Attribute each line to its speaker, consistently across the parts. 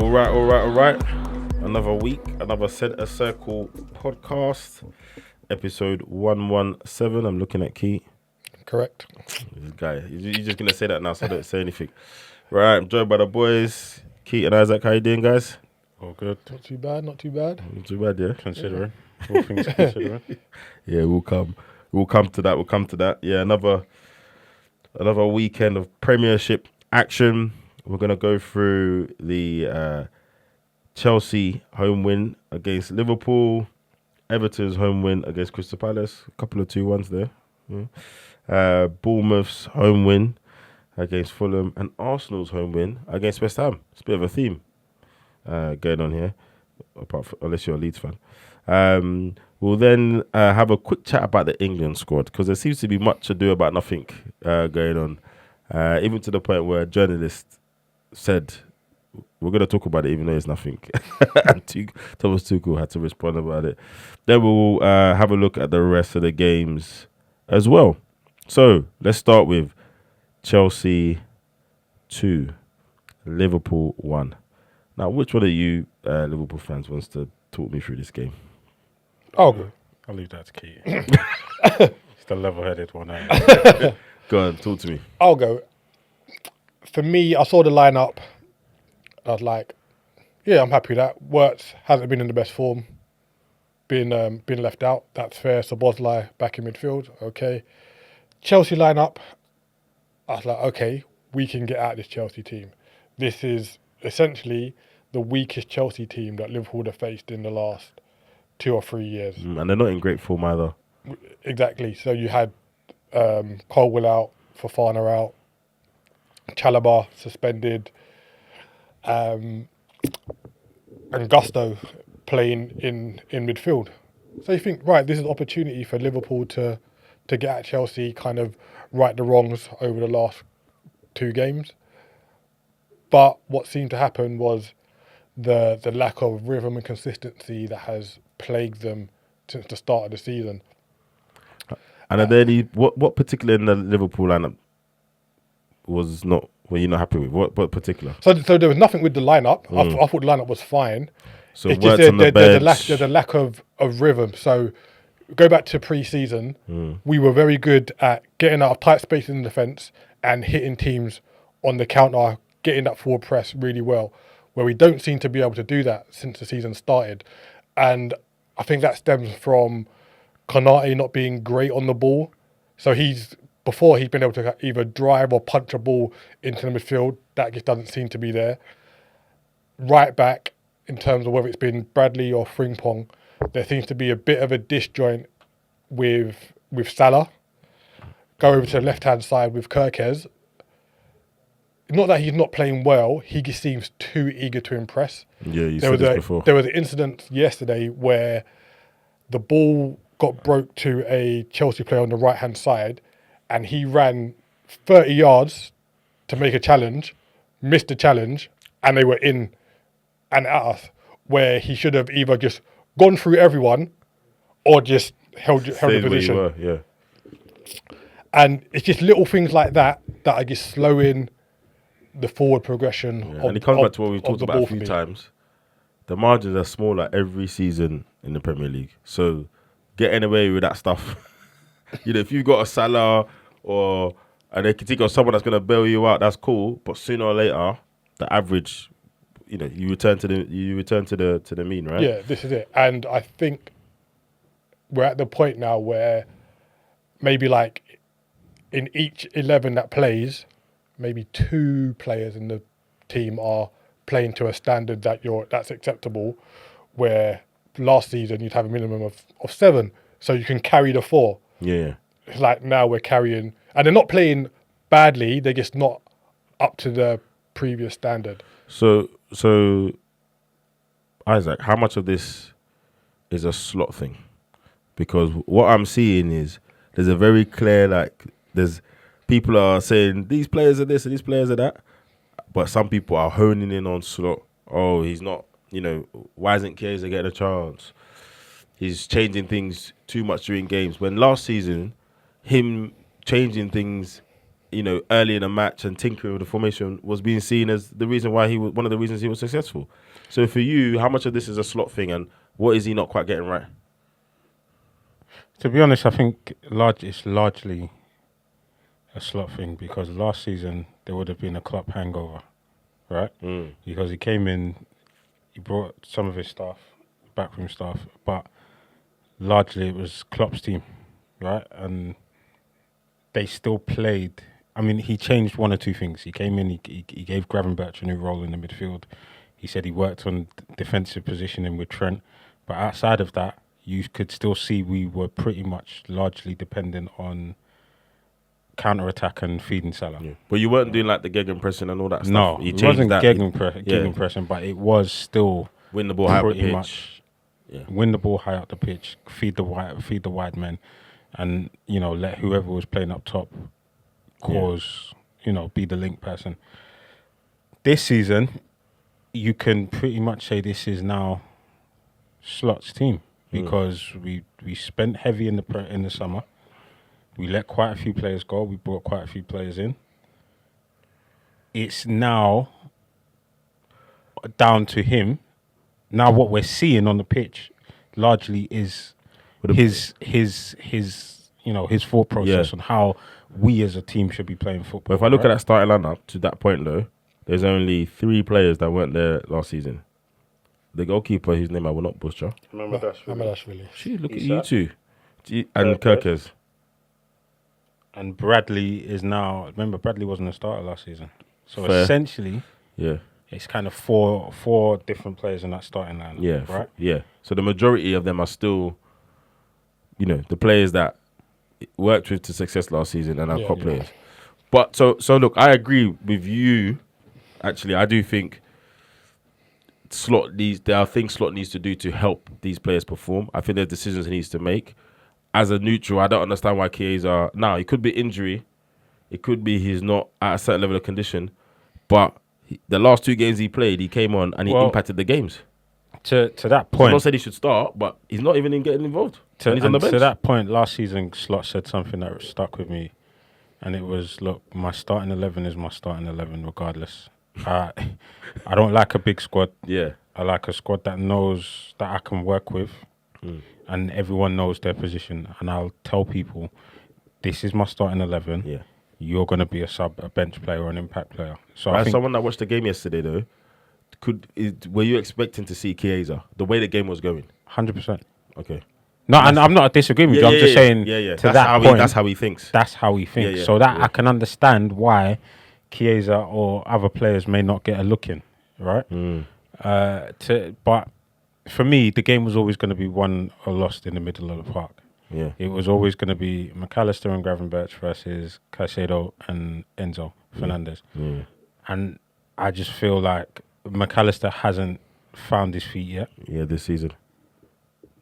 Speaker 1: All right. Another week, another Centre Circle podcast, episode 117. I'm looking at Key.
Speaker 2: Correct.
Speaker 1: This guy, you're just going to say that now, so I don't say anything. Right, I'm joined by the boys, Keith and Isaac. How you doing, guys?
Speaker 3: All good.
Speaker 2: Not too bad.
Speaker 1: Not too bad, yeah?
Speaker 3: Considering. All things considering.
Speaker 1: Yeah, we'll come to that. Yeah, another weekend of Premiership action. We're going to go through the Chelsea home win against Liverpool, Everton's home win against Crystal Palace, a couple of 2-1s there. Yeah. Bournemouth's home win against Fulham, and Arsenal's home win against West Ham. It's a bit of a theme going on here, unless you're a Leeds fan. We'll then have a quick chat about the England squad, because there seems to be much ado about nothing going on, even to the point where a journalist said, we're going to talk about it even though it's nothing. And Thomas Tuchel had to respond about it. Then we'll have a look at the rest of the games as well. So let's start with Chelsea 2, Liverpool 1. Now, which one of you Liverpool fans wants to talk me through this game?
Speaker 2: I'll go.
Speaker 3: I'll leave that to Key. It's the level-headed one.
Speaker 1: Go on, talk to me.
Speaker 2: I'll go. For me, I saw the lineup. I was like, yeah, I'm happy with that. Wirtz hasn't been in the best form. Been left out. That's fair. Szoboszlai back in midfield. Okay. Chelsea lineup. I was like, okay, we can get out this Chelsea team. This is essentially the weakest Chelsea team that Liverpool have faced in the last 2 or 3 years.
Speaker 1: And they're not in great form either.
Speaker 2: Exactly. So you had Colwell out, Fofana out, Chalobah suspended, and Gusto playing in midfield. So you think, right, this is an opportunity for Liverpool to get at Chelsea, kind of right the wrongs over the last 2 games. But what seemed to happen was the lack of rhythm and consistency that has plagued them since the start of the season.
Speaker 1: And are there any, what particular in the Liverpool lineup were you not happy with? What particular?
Speaker 2: So there was nothing with the lineup. I thought the lineup was fine.
Speaker 1: So it's just on the bench.
Speaker 2: There's a lack of rhythm. So go back to pre-season, we were very good at getting out of tight spaces in the defence and hitting teams on the counter, getting that forward press really well, where we don't seem to be able to do that since the season started. And I think that stems from Konate not being great on the ball. So before he's been able to either drive or punch a ball into the midfield. That just doesn't seem to be there. Right back, in terms of whether it's been Bradley or Frimpong, there seems to be a bit of a disjoint with Salah. Go over to the left-hand side with Kirkez. Not that he's not playing well, he just seems too eager to impress.
Speaker 1: Yeah, you said this before.
Speaker 2: There was an incident yesterday where the ball got broke to a Chelsea player on the right-hand side, and he ran 30 yards to make a challenge, missed the challenge, and they were in and at us, where he should have either just gone through everyone or just held the position.
Speaker 1: Where you were, yeah.
Speaker 2: And it's just little things like that are just slowing the forward progression.
Speaker 1: Yeah. And it comes back to what we've talked about a few times. The margins are smaller every season in the Premier League. So getting away with that stuff, if you've got a Salah and they can think of someone that's going to bail you out, that's cool. But sooner or later, the average, you return to the mean, right?
Speaker 2: Yeah, this is it. And I think we're at the point now where maybe like in each 11 that plays, maybe 2 players in the team are playing to a standard that's acceptable, where last season you'd have a minimum of 7, so you can carry the 4.
Speaker 1: Yeah.
Speaker 2: It's like now we're carrying, and they're not playing badly, they're just not up to the previous standard. So
Speaker 1: Isaac, how much of this is a slot thing? Because what I'm seeing is there's a very clear, there's people are saying these players are this and these players are that, but some people are honing in on Slot. Oh, he's not, why isn't Chiesa getting a chance? He's changing things too much during games. When last season, him changing things early in a match and tinkering with the formation was being seen as the reason why he was one of the reasons he was successful. So for you, how much of this is a slot thing, and what is he not quite getting right?
Speaker 3: To be honest, I think it's largely a slot thing because last season there would have been a Klopp hangover, right? Because he came in, he brought some of his staff, backroom staff, but largely it was Klopp's team, right? And they still played. I mean, he changed one or two things. He came in, he gave Gravenberch a new role in the midfield. He said he worked on defensive positioning with Trent, but outside of that, you could still see we were pretty much largely dependent on counter-attack and feeding Salah.
Speaker 1: Yeah. But you weren't doing like the gegenpressing and all that
Speaker 3: No,
Speaker 1: stuff. He
Speaker 3: it wasn't
Speaker 1: that.
Speaker 3: gegenpressing, but it was still
Speaker 1: Win the ball high up the
Speaker 3: pretty
Speaker 1: pitch.
Speaker 3: much win the ball high up the pitch, feed the wide men, and let whoever was playing up top cause be the link person. This season, you can pretty much say this is now Slot's team because we spent heavy in the summer. We let quite a few players go. We brought quite a few players in. It's now down to him. Now what we're seeing on the pitch largely is his thought process on how we as a team should be playing football.
Speaker 1: But if I look at that starting lineup to that point though, there's only 3 players that weren't there last season. The goalkeeper, whose name I will not butcher.
Speaker 2: Remember that's really.
Speaker 1: Gee, look at you two. And Kirkes.
Speaker 3: And Bradley is now. Remember, Bradley wasn't a starter last season. So
Speaker 1: Fair.
Speaker 3: essentially,
Speaker 1: Yeah.
Speaker 3: it's kind of four different players in that starting lineup.
Speaker 1: Yeah.
Speaker 3: Right?
Speaker 1: Yeah. So the majority of them are still, the players that worked with to success last season and are top players. But so look, I agree with you. Actually, I do think there are things Slot needs to do to help these players perform. I think there's decisions he needs to make. As a neutral, I don't understand why Chiesa. Now, it could be injury. It could be he's not at a certain level of condition. But the last 2 games he played, he came on and he impacted the games.
Speaker 3: To that
Speaker 1: I'm
Speaker 3: point,
Speaker 1: not saying he should start, but he's not even getting involved. He's on the bench.
Speaker 3: To that point, last season, Slot said something that stuck with me. And it was, look, my starting 11 is my starting 11 regardless. I don't like a big squad.
Speaker 1: Yeah.
Speaker 3: I like a squad that knows that I can work with. And everyone knows their position. And I'll tell people, this is my starting 11.
Speaker 1: Yeah.
Speaker 3: You're going to be a bench player or an impact player. So
Speaker 1: As someone that watched the game yesterday, though, were you expecting to see Chiesa the way the game was going?
Speaker 3: 100%.
Speaker 1: Okay.
Speaker 3: No, and I'm not disagreeing with you. I'm just saying to that point,
Speaker 1: that's how he thinks.
Speaker 3: That's how he thinks. So that I can understand why Chiesa or other players may not get a look in, right? But for me, the game was always going to be won or lost in the middle of the park.
Speaker 1: Yeah.
Speaker 3: It was always going to be McAllister and Gravenberch versus Caicedo and Enzo Fernandez. And I just feel like McAllister hasn't found his feet yet.
Speaker 1: Yeah, this season.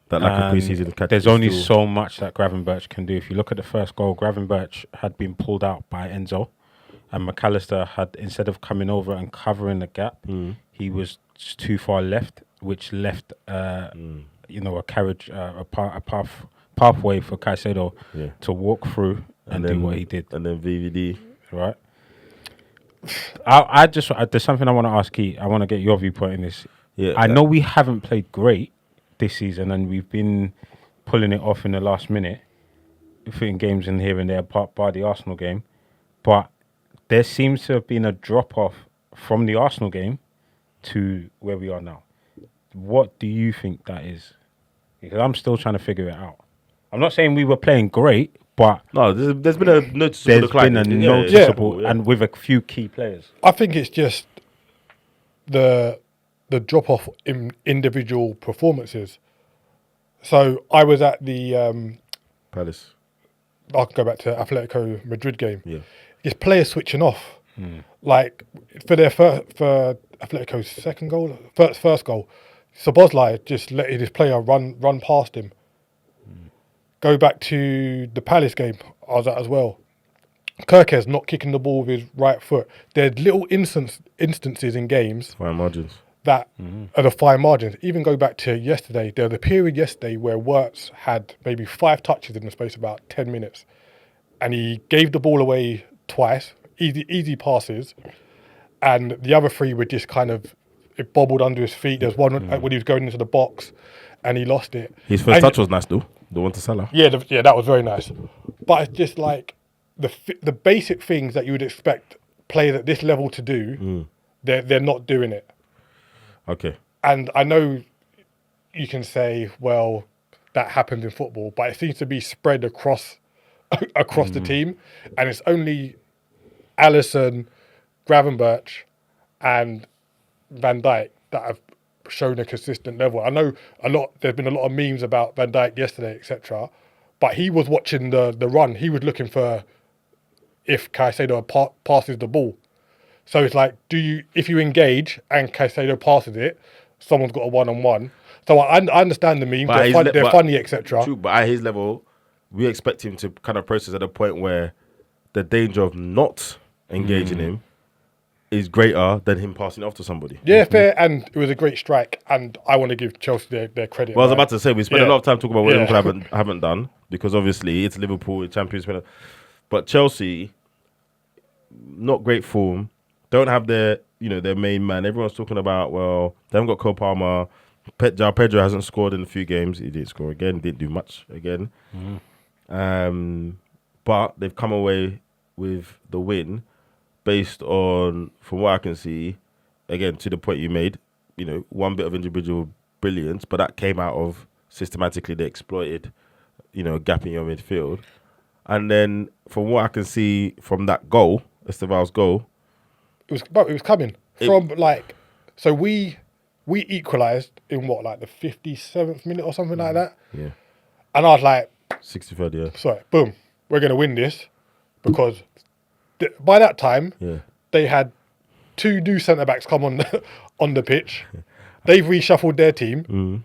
Speaker 1: That lack of pre-season catch.
Speaker 3: There's only so much that Gravenberch can do. If you look at the first goal, Gravenberch had been pulled out by Enzo, and McAllister had, instead of coming over and covering the gap, he was too far left, which left a carriage, a pathway for Caicedo to walk through and do what he did.
Speaker 1: And then VVD.
Speaker 3: Right. There's something I want to ask Keith. I want to get your viewpoint in this.
Speaker 1: Yeah,
Speaker 3: I know we haven't played great this season, and we've been pulling it off in the last minute, fitting games in here and there, bar the Arsenal game. But there seems to have been a drop-off from the Arsenal game to where we are now. What do you think that is? Because I'm still trying to figure it out. I'm not saying we were playing great, but
Speaker 1: no, there's been a noticeable decline.
Speaker 3: And with a few key players.
Speaker 2: I think it's just the drop-off in individual performances. So I was at the
Speaker 1: Palace.
Speaker 2: I can go back to Atletico Madrid game.
Speaker 1: Yeah.
Speaker 2: It's players switching off. Like for Atletico's first goal, Szoboszlai just let his player run past him. Go back to the Palace game I was at as well. Kirkes not kicking the ball with his right foot. There's little instances in games.
Speaker 1: Fine margins.
Speaker 2: That are the fine margins. Even go back to yesterday. There was a period yesterday where Wirtz had maybe 5 touches in the space of about 10 minutes. And he gave the ball away twice, easy passes, and the other 3 were just kind of it bobbled under his feet. There's one when he was going into the box, and he lost it.
Speaker 1: His first touch was nice though. The one to Salah.
Speaker 2: Yeah, that was very nice. But it's just like the basic things that you would expect players at this level to do, they're not doing it.
Speaker 1: Okay.
Speaker 2: And I know you can say, well, that happens in football, but it seems to be spread across the team, and it's only Alisson, Gravenberch, and Van Dijk that have shown a consistent level. I know there's been a lot of memes about Van Dijk yesterday, etc. But he was watching the run. He was looking for if Caicedo passes the ball. So it's like, if you engage and Caicedo passes it, someone's got a one-on-one. So I understand the memes. They're funny, etc.
Speaker 1: True, but at his level, we expect him to kind of process at a point where the danger of not engaging him is greater than him passing it off to somebody.
Speaker 2: Yeah, fair, and it was a great strike, and I want to give Chelsea their credit.
Speaker 1: Well, I was about to say, we spent a lot of time talking about what Liverpool haven't done, because obviously it's Liverpool, it's Champions League. But Chelsea, not great form, don't have their main man. Everyone's talking about, well, they haven't got Cole Palmer. Pedro hasn't scored in a few games. He didn't score again, didn't do much again. But they've come away with the win based on, from what I can see, again, to the point you made, one bit of individual brilliance, but that came out of systematically they exploited, a gap in your midfield. And then from what I can see from that goal, Esteval's goal,
Speaker 2: it was coming from so we equalised in the 57th minute or something like that.
Speaker 1: Yeah.
Speaker 2: And I was like,
Speaker 1: 63rd, yeah.
Speaker 2: Sorry, boom, we're going to win this, because by that time, they had 2 new centre-backs come on the pitch. They've reshuffled their team.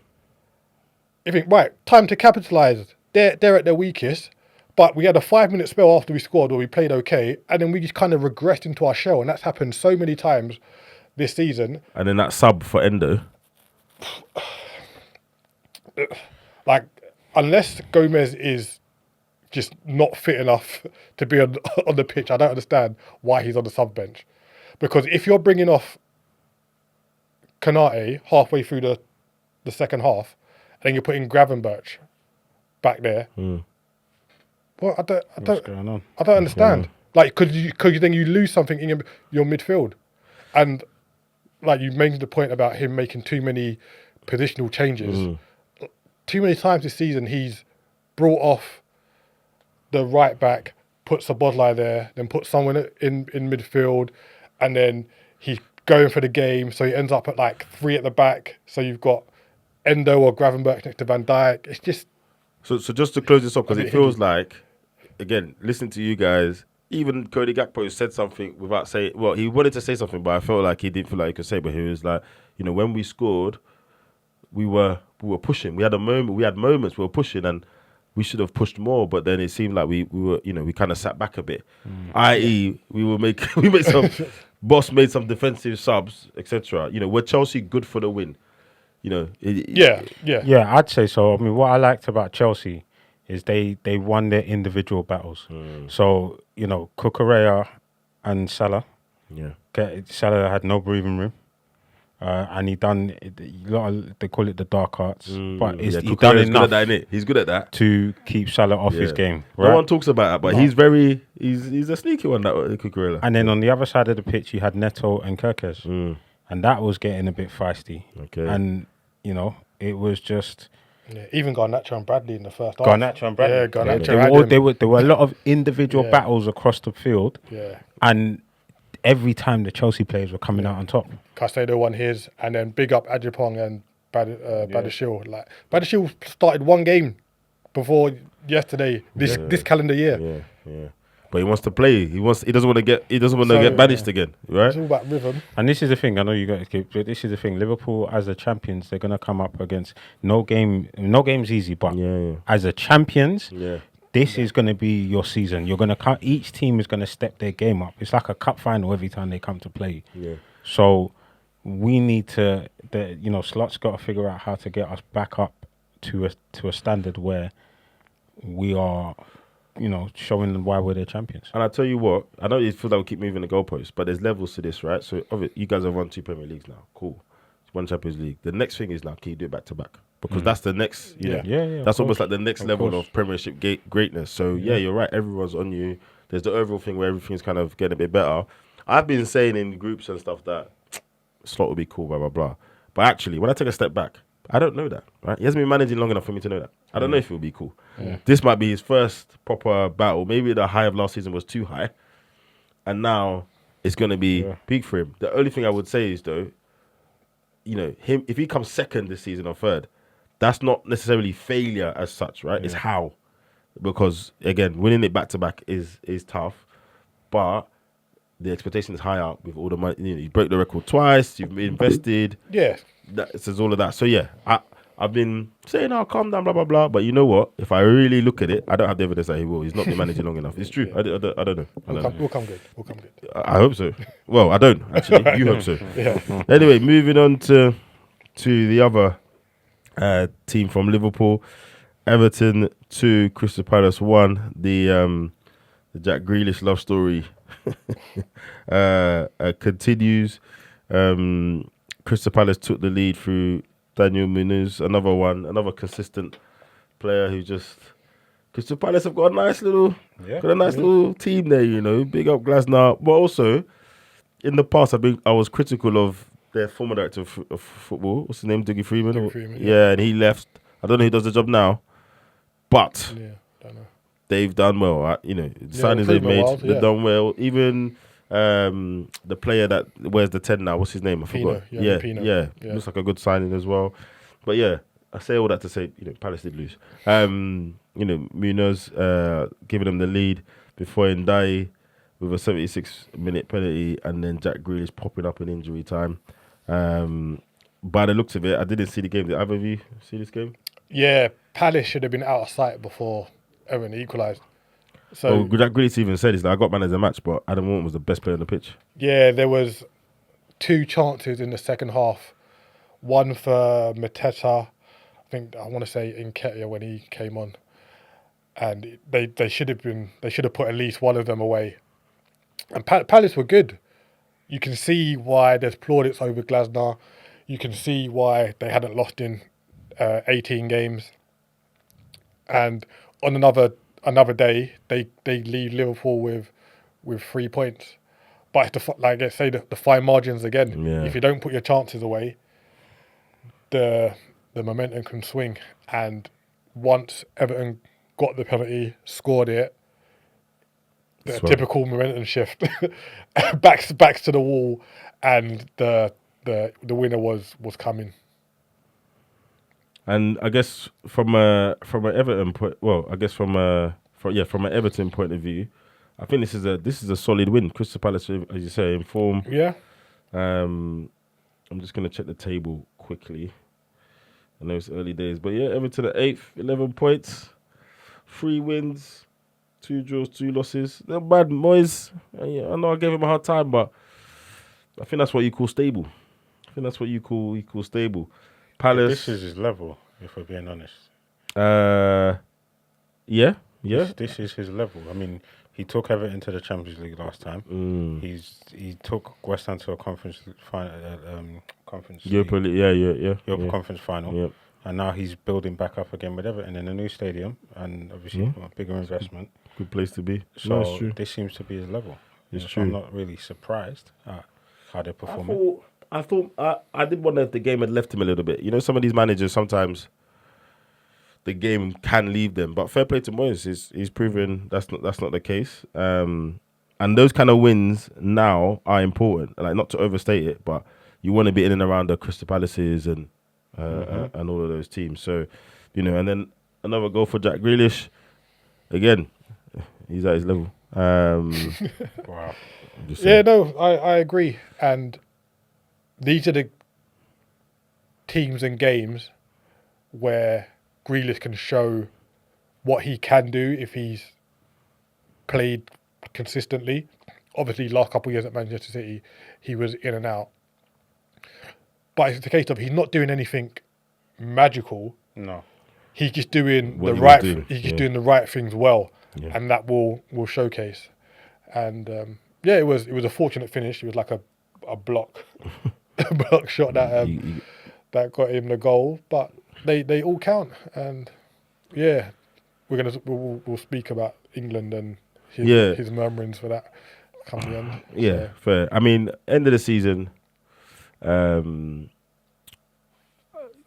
Speaker 2: You think, right, time to capitalise. They're at their weakest, but we had a 5-minute spell after we scored where we played okay, and then we just kind of regressed into our shell, and that's happened so many times this season.
Speaker 1: And then that sub for Endo.
Speaker 2: Unless Gomez is just not fit enough to be on the pitch, I don't understand why he's on the sub bench. Because if you're bringing off Kanate halfway through the second half, and then you're putting Gravenberch back there, well, I don't understand. Could you then you lose something in your midfield, and you made the point about him making too many positional changes. Too many times this season, he's brought off the right back, put Szoboszlai there, then put someone in midfield, and then he's going for the game, so he ends up at 3 at the back. So you've got Endo or Gravenberch next to Van Dijk. It's just...
Speaker 1: So just to close this up, because it feels like, again, listening to you guys, even Cody Gakpo said something without saying... Well, he wanted to say something, but I felt like he didn't feel like he could say, but he was like, when we scored, we were pushing. We had moments we were pushing, and we should have pushed more, but then it seemed like we were, we kind of sat back a bit. I.e., we made some... Boss made some defensive subs, etc. Were Chelsea good for the win?
Speaker 2: Yeah,
Speaker 3: I'd say so. I mean, what I liked about Chelsea is they won their individual battles. So, Cucurella and Salah.
Speaker 1: Yeah.
Speaker 3: Salah had no breathing room. And he done, they call it the dark arts, but he done enough.
Speaker 1: He's good at that
Speaker 3: to keep Salah off his game. Right?
Speaker 1: No one talks about that, but he's a sneaky one, that Cucurella.
Speaker 3: And then on the other side of the pitch, you had Neto and Kirkes, and that was getting a bit feisty.
Speaker 1: Okay,
Speaker 3: and it was just.
Speaker 2: Yeah, even Garnacho and Bradley in the first half.
Speaker 3: Garnacho and Bradley.
Speaker 2: Yeah, Garnacho.
Speaker 3: There were a lot of individual battles across the field.
Speaker 2: Yeah,
Speaker 3: and every time the Chelsea players were coming out on top.
Speaker 2: Caicedo won his, and then big up Adjepong and Badiashile. Badiashile started one game before yesterday, this calendar year.
Speaker 1: Yeah. But he wants to play. He doesn't want to get banished again, right?
Speaker 2: It's all about rhythm.
Speaker 3: And this is the thing. I know you guys keep, but this is the thing. Liverpool as the champions, they're gonna come up against no game's easy, but as the champions, this is going to be your season. You're going to each team is going to step their game up. It's like a cup final every time they come to play.
Speaker 1: Yeah.
Speaker 3: So we need to, Slot's got to figure out how to get us back up to a standard where we are showing why we're their champions.
Speaker 1: And I tell you what, I know it feels like we keep moving the goalposts, but there's levels to this, right? So you guys have won 2 Premier Leagues now. Cool. One Champions League. The next thing is now, can you do it back to back? Because that's the next, you know,
Speaker 3: Yeah,
Speaker 1: that's
Speaker 3: of
Speaker 1: almost
Speaker 3: course.
Speaker 1: like the next
Speaker 3: Of
Speaker 1: level
Speaker 3: course.
Speaker 1: of Premiership greatness. So yeah, you're right. Everyone's on you. There's the overall thing where everything's kind of getting a bit better. I've been saying in groups and stuff that Slot would be cool, blah, blah, blah. But actually, when I take a step back, I don't know that, right? He hasn't been managing long enough for me to know that. I don't know if it would be cool. This might be his first proper battle. Maybe the high of last season was too high. And now it's going to be peak for him. The only thing I would say is, though, you know, him if he comes second this season or third, that's not necessarily failure as such, right? It's how. Because, again, winning it back-to-back is tough. But the expectation is high up with all the money. You know, you broke the record twice. You've invested.
Speaker 2: Yeah.
Speaker 1: That says all of that. So yeah, I've been saying, "Oh, calm down, blah blah blah." But you know what? If I really look at it, I don't have the evidence that he will. He's not been managing long enough. It's true. I don't know. I don't know.
Speaker 2: We'll come good.
Speaker 1: I hope so. Well, I don't actually. You hope so.
Speaker 2: Yeah.
Speaker 1: Anyway, moving on to the other team from Liverpool, Everton 2, Crystal Palace 1. The Jack Grealish love story continues. Crystal Palace took the lead through Daniel Munoz, another consistent player who just. Crystal Palace have got a nice little team there, you know. Big up Glasner, but also in the past I was critical of their former director of football. What's his name? Dougie Freeman.
Speaker 2: Yeah.
Speaker 1: And he left. I don't know who does the job now, but
Speaker 2: Yeah. Don't know.
Speaker 1: they've done well. You know, signings they've made, they've done well. Even the player that wears the 10 now, what's his name? I forgot.
Speaker 2: Yeah.
Speaker 1: Looks like a good signing as well. But yeah, I say all that to say, you know, Palace did lose. You know, Munoz giving them the lead before Ndiaye with a 76-minute penalty, and then Jack Grealish popping up in injury time. By the looks of it, I didn't see the game. Did either of you see this game?
Speaker 2: Yeah, Palace should have been out of sight before Everton equalised. So
Speaker 1: Jack Grealish even said, "He's like, I got man of the match, but Adam Morton was the best player on the pitch."
Speaker 2: yeah, there was 2 chances in the second half. One for Mateta, I want to say Nketiah when he came on, and they should have put at least one of them away. And Palace were good. You can see why there's plaudits over Glasner. You can see why they hadn't lost in 18 games. And on another day, they leave Liverpool with 3 points. But it's like I say, the fine margins again.
Speaker 1: Yeah.
Speaker 2: If you don't put your chances away, the momentum can swing. And once Everton got the penalty, scored it, the typical momentum shift, backs to the wall, and the winner was coming.
Speaker 1: And I guess from an Everton point, from an Everton point of view, I think this is a solid win. Crystal Palace, as you say, in form.
Speaker 2: Yeah.
Speaker 1: I'm just gonna check the table quickly. I know it's early days, but yeah, Everton at 8th, 11 points, 3 wins, 2 draws, 2 losses. They're bad, Moyes. I know I gave him a hard time, but I think that's what you call stable. Stable. Palace.
Speaker 3: This is his level, if we're being honest.
Speaker 1: Yeah.
Speaker 3: This is his level. I mean, he took Everton to the Champions League last time. He took West Ham to a conference
Speaker 1: Europa League,
Speaker 3: Conference final.
Speaker 1: Yep.
Speaker 3: And now he's building back up again with Everton in a new stadium and obviously a bigger investment.
Speaker 1: Good place to be.
Speaker 3: So this seems to be his level.
Speaker 1: It's
Speaker 3: So
Speaker 1: true.
Speaker 3: I'm not really surprised at how they're performing.
Speaker 1: I did wonder if the game had left him a little bit. You know, some of these managers, sometimes the game can leave them. But fair play to Moyes. He's proven that's not the case. And those kind of wins now are important. Like, not to overstate it, but you want to be in and around the Crystal Palaces and all of those teams. So, you know, and then another goal for Jack Grealish. Again, he's at his level.
Speaker 3: Wow.
Speaker 2: Yeah, no, I agree. And these are the teams and games where Grealish can show what he can do if he's played consistently. Obviously, last couple of years at Manchester City, he was in and out. But it's the case of he's not doing anything magical.
Speaker 3: No.
Speaker 2: He's just doing
Speaker 1: What
Speaker 2: the
Speaker 1: he
Speaker 2: right.
Speaker 1: was doing,
Speaker 2: He's just doing the right things well. and that will showcase. And it was a fortunate finish. It was like a block a block shot that that got him the goal. But they all count, and we'll speak about England and his murmurings for that come the end.
Speaker 1: Yeah, fair. I mean, end of the season.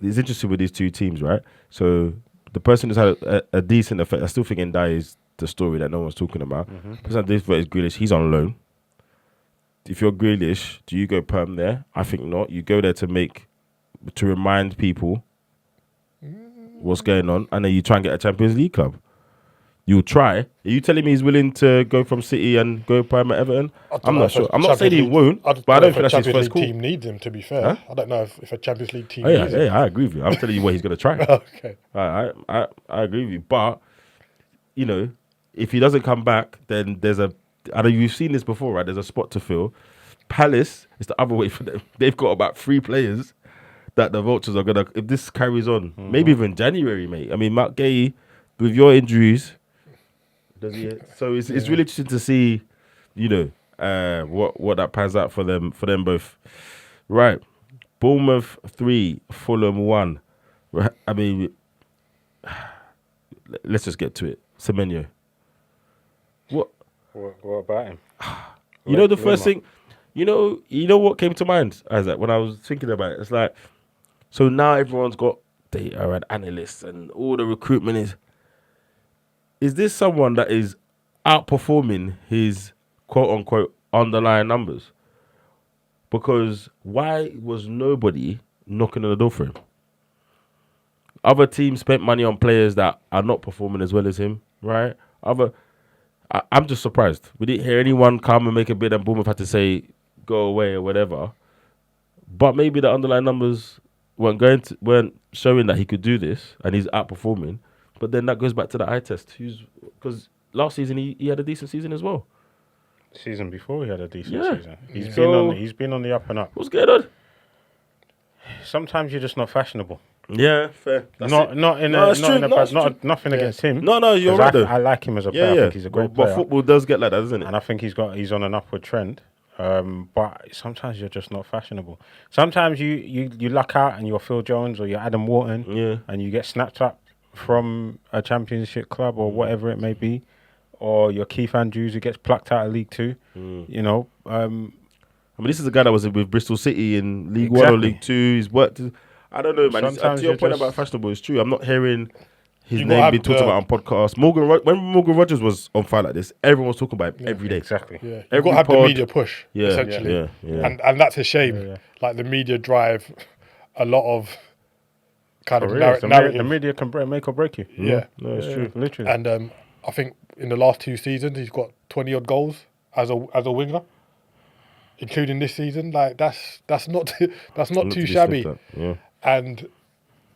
Speaker 1: It's interesting with these two teams, right? So the person who's had a decent effect, I still think Ndiaye is the story that no one's talking about. The person that is Grealish, he's on loan. If you're Grealish, do you go perm there? I think not. You go there to remind people what's going on, and then you try and get a Champions League club. You'll try. Are you telling me he's willing to go from City and go prime at Everton? I'm not sure. I'm not saying he won't, but I don't think that's his first call.
Speaker 2: Team needs him, to be fair. Huh? I don't know if a Champions League team
Speaker 1: needs him. I agree with you. I'm telling you what he's going to try.
Speaker 2: Okay.
Speaker 1: I agree with you. But, you know, if he doesn't come back, then there's I know you've seen this before, right? There's a spot to fill. Palace is the other way for them. They've got about 3 players that the Vultures are going to, if this carries on, maybe even January, mate. I mean, Mark Gay, with your injuries... So it's really interesting to see, you know, what that pans out for them both. Right, Bournemouth 3, Fulham 1. Right, I mean, let's just get to it. Semenyo. What
Speaker 3: about him?
Speaker 1: You know the first thing, you know what came to mind, Isaac, when I was thinking about it. It's like, so now everyone's got data and analysts and all the recruitment is this someone that is outperforming his quote-unquote underlying numbers? Because why was nobody knocking on the door for him? Other teams spent money on players that are not performing as well as him, right? I'm just surprised. We didn't hear anyone come and make a bid and Bournemouth had to say, go away or whatever. But maybe the underlying numbers weren't showing that he could do this and he's outperforming. But then that goes back to the eye test. Because last season he had a decent season as well.
Speaker 3: Season before he had a decent season. He's been on the up and up.
Speaker 1: What's going on?
Speaker 3: Sometimes you're just not fashionable.
Speaker 1: Yeah, fair.
Speaker 3: Nothing against him.
Speaker 1: No, you're right.
Speaker 3: I like him as a player. I think he's a great player.
Speaker 1: But football does get like that, doesn't it?
Speaker 3: And I think he's on an upward trend. But sometimes you're just not fashionable. Sometimes you luck out and you're Phil Jones or you're Adam Wharton, and you get snapped up from a championship club or whatever it may be, or your Keith Andrews who gets plucked out of League Two. You know, I
Speaker 1: mean, this is a guy that was with Bristol City in League One or League Two. He's worked. I don't know, man. To your point about fashionable, it's true. I'm not hearing his name being talked about on podcasts. When Morgan Rogers was on fire like this, everyone was talking about him every day.
Speaker 3: Exactly.
Speaker 2: Yeah, you've got to have the media push, essentially.
Speaker 1: Yeah.
Speaker 2: And that's a shame. Yeah. Like the media drive a lot of kind of narrative.
Speaker 3: The media can make or break you.
Speaker 2: Yeah,
Speaker 3: no, it's true, literally.
Speaker 2: And I think in the last 2 seasons he's got 20 odd goals as a winger, including this season. Like that's not too shabby.
Speaker 1: Yeah.
Speaker 2: And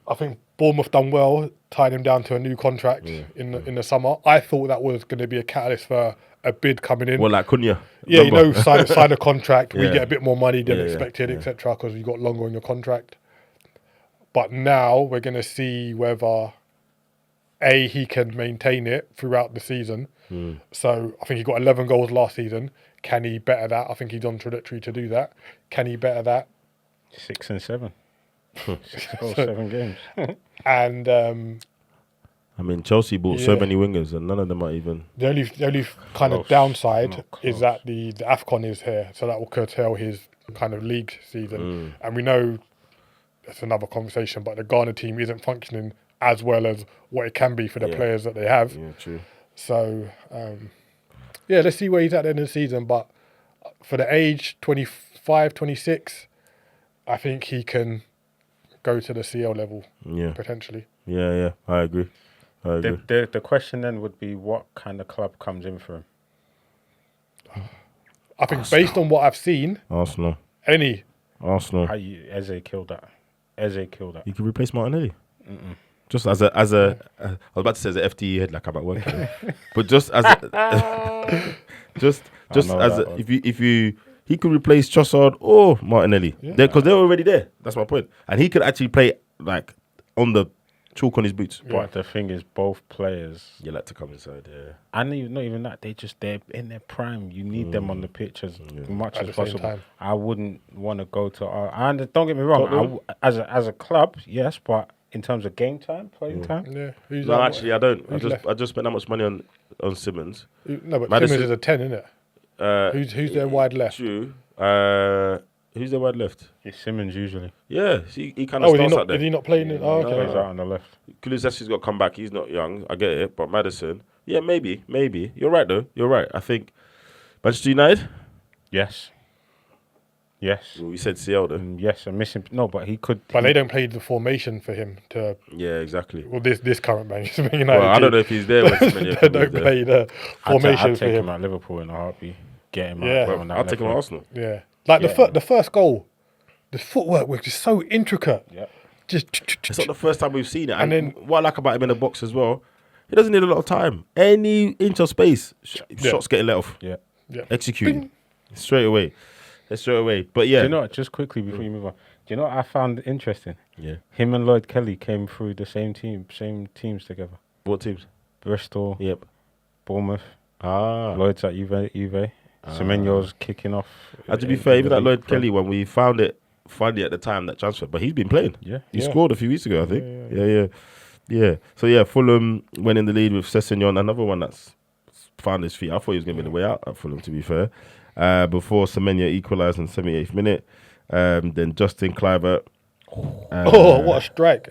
Speaker 2: I think Bournemouth done well, tied him down to a new contract in the summer. I thought that was going to be a catalyst for a bid coming in.
Speaker 1: Well, like Cunha.
Speaker 2: Yeah, you know, sign a contract. We get a bit more money than expected, etc. Because you got longer on your contract. But now we're going to see whether he can maintain it throughout the season. So I think he got 11 goals last season. Can he better that? I think he's on trajectory to do that. Can he better that?
Speaker 3: 6 and 7. 6 goals, 7 games.
Speaker 2: And
Speaker 1: I mean, Chelsea bought so many wingers, and none of them are even.
Speaker 2: The only kind of downside is that the AFCON is here, so that will curtail his kind of league season. And we know that's another conversation, but the Ghana team isn't functioning as well as what it can be for the players that they have.
Speaker 1: Yeah, true.
Speaker 2: So, let's see where he's at the end of the season. But for the age, 25, 26, I think he can go to the CL level, potentially.
Speaker 1: Yeah, I agree.
Speaker 3: The question then would be, what kind of club comes in for him?
Speaker 2: I think based on what I've seen,
Speaker 1: Arsenal.
Speaker 3: Arsenal. Eze killed that.
Speaker 1: You can replace Martinelli. Just as a, I was about to say as a FTE head, like I'm at work, but just as if you he could replace Trossard or Martinelli because they're already there. That's my point, and he could actually play like on the chalk on his boots.
Speaker 3: But the thing is, both players,
Speaker 1: You like to come inside, yeah.
Speaker 3: and not even that, they're in their prime. You need them on the pitch as much
Speaker 2: At
Speaker 3: as
Speaker 2: the same
Speaker 3: possible.
Speaker 2: time.
Speaker 3: I wouldn't want to go to. And don't get me wrong, as a club, yes, but in terms of game time, playing time,
Speaker 2: Yeah. Who's
Speaker 1: No,
Speaker 2: that?
Speaker 1: actually, I don't.
Speaker 2: Who's
Speaker 1: I just spent that much money on Simmons.
Speaker 2: No, but
Speaker 1: Maddison-
Speaker 2: Simmons is a 10, isn't it? Who's their wide left?
Speaker 1: True. Who's the wide left?
Speaker 3: it's Simmons usually
Speaker 1: Yeah, he kind of
Speaker 2: Oh,
Speaker 1: starts out
Speaker 2: is he
Speaker 1: there.
Speaker 2: not playing it? Oh,
Speaker 3: plays
Speaker 2: okay.
Speaker 3: out on the left.
Speaker 1: Kulusevski's got to come back. He's not young. I get it. But Maddison, yeah, maybe. You're right, though. You're right. I think Manchester United.
Speaker 3: Yes.
Speaker 1: Well, we said CL, though.
Speaker 3: Yes, I'm missing. No, but he could.
Speaker 2: But they don't play the formation for him to.
Speaker 1: Yeah, exactly.
Speaker 2: Well, this current Manchester United.
Speaker 1: Well, I don't
Speaker 2: team.
Speaker 1: know if he's there when Semenyo
Speaker 2: They don't play the formation
Speaker 3: I'd
Speaker 2: for
Speaker 3: take
Speaker 2: him.
Speaker 3: him at Liverpool in a heartbeat. Get him
Speaker 2: Yeah.
Speaker 3: out. on that
Speaker 1: I'll take him at
Speaker 3: left
Speaker 1: Arsenal.
Speaker 2: Yeah, like
Speaker 3: Yeah.
Speaker 2: the first goal, the footwork was just so intricate.
Speaker 3: wing. Yep.
Speaker 2: Just
Speaker 1: It's not the first time we've seen it.
Speaker 2: And
Speaker 1: And
Speaker 2: then-
Speaker 1: what I like about him in the box as well, he doesn't need a lot of time. Any inch of space, shots getting let off.
Speaker 3: Yeah.
Speaker 2: yeah.
Speaker 1: Executing. Straight away. But yeah.
Speaker 3: Do you know what? Just quickly before you move on, do you know what I found interesting?
Speaker 1: Yeah.
Speaker 3: Him and Lloyd Kelly came through the same teams together.
Speaker 1: What teams?
Speaker 3: Bristol,
Speaker 1: Yep.
Speaker 3: Bournemouth,
Speaker 1: Ah.
Speaker 3: Lloyd's at Juve. Semenyo's kicking off.
Speaker 1: And to be
Speaker 3: in
Speaker 1: fair,
Speaker 3: the
Speaker 1: even that
Speaker 3: league
Speaker 1: Lloyd
Speaker 3: pro.
Speaker 1: Kelly one, we found it funny at the time, that transfer, but he's been playing.
Speaker 3: Yeah.
Speaker 1: He
Speaker 2: Yeah.
Speaker 1: scored a few weeks ago, I think. Yeah. So yeah, Fulham went in the lead with Sessegnon, another one that's found his feet. I thought he was going to be the way out at Fulham, to be fair. Before Semenyo equalised in the 78th minute. Then Justin Kluivert.
Speaker 2: Oh, what a strike!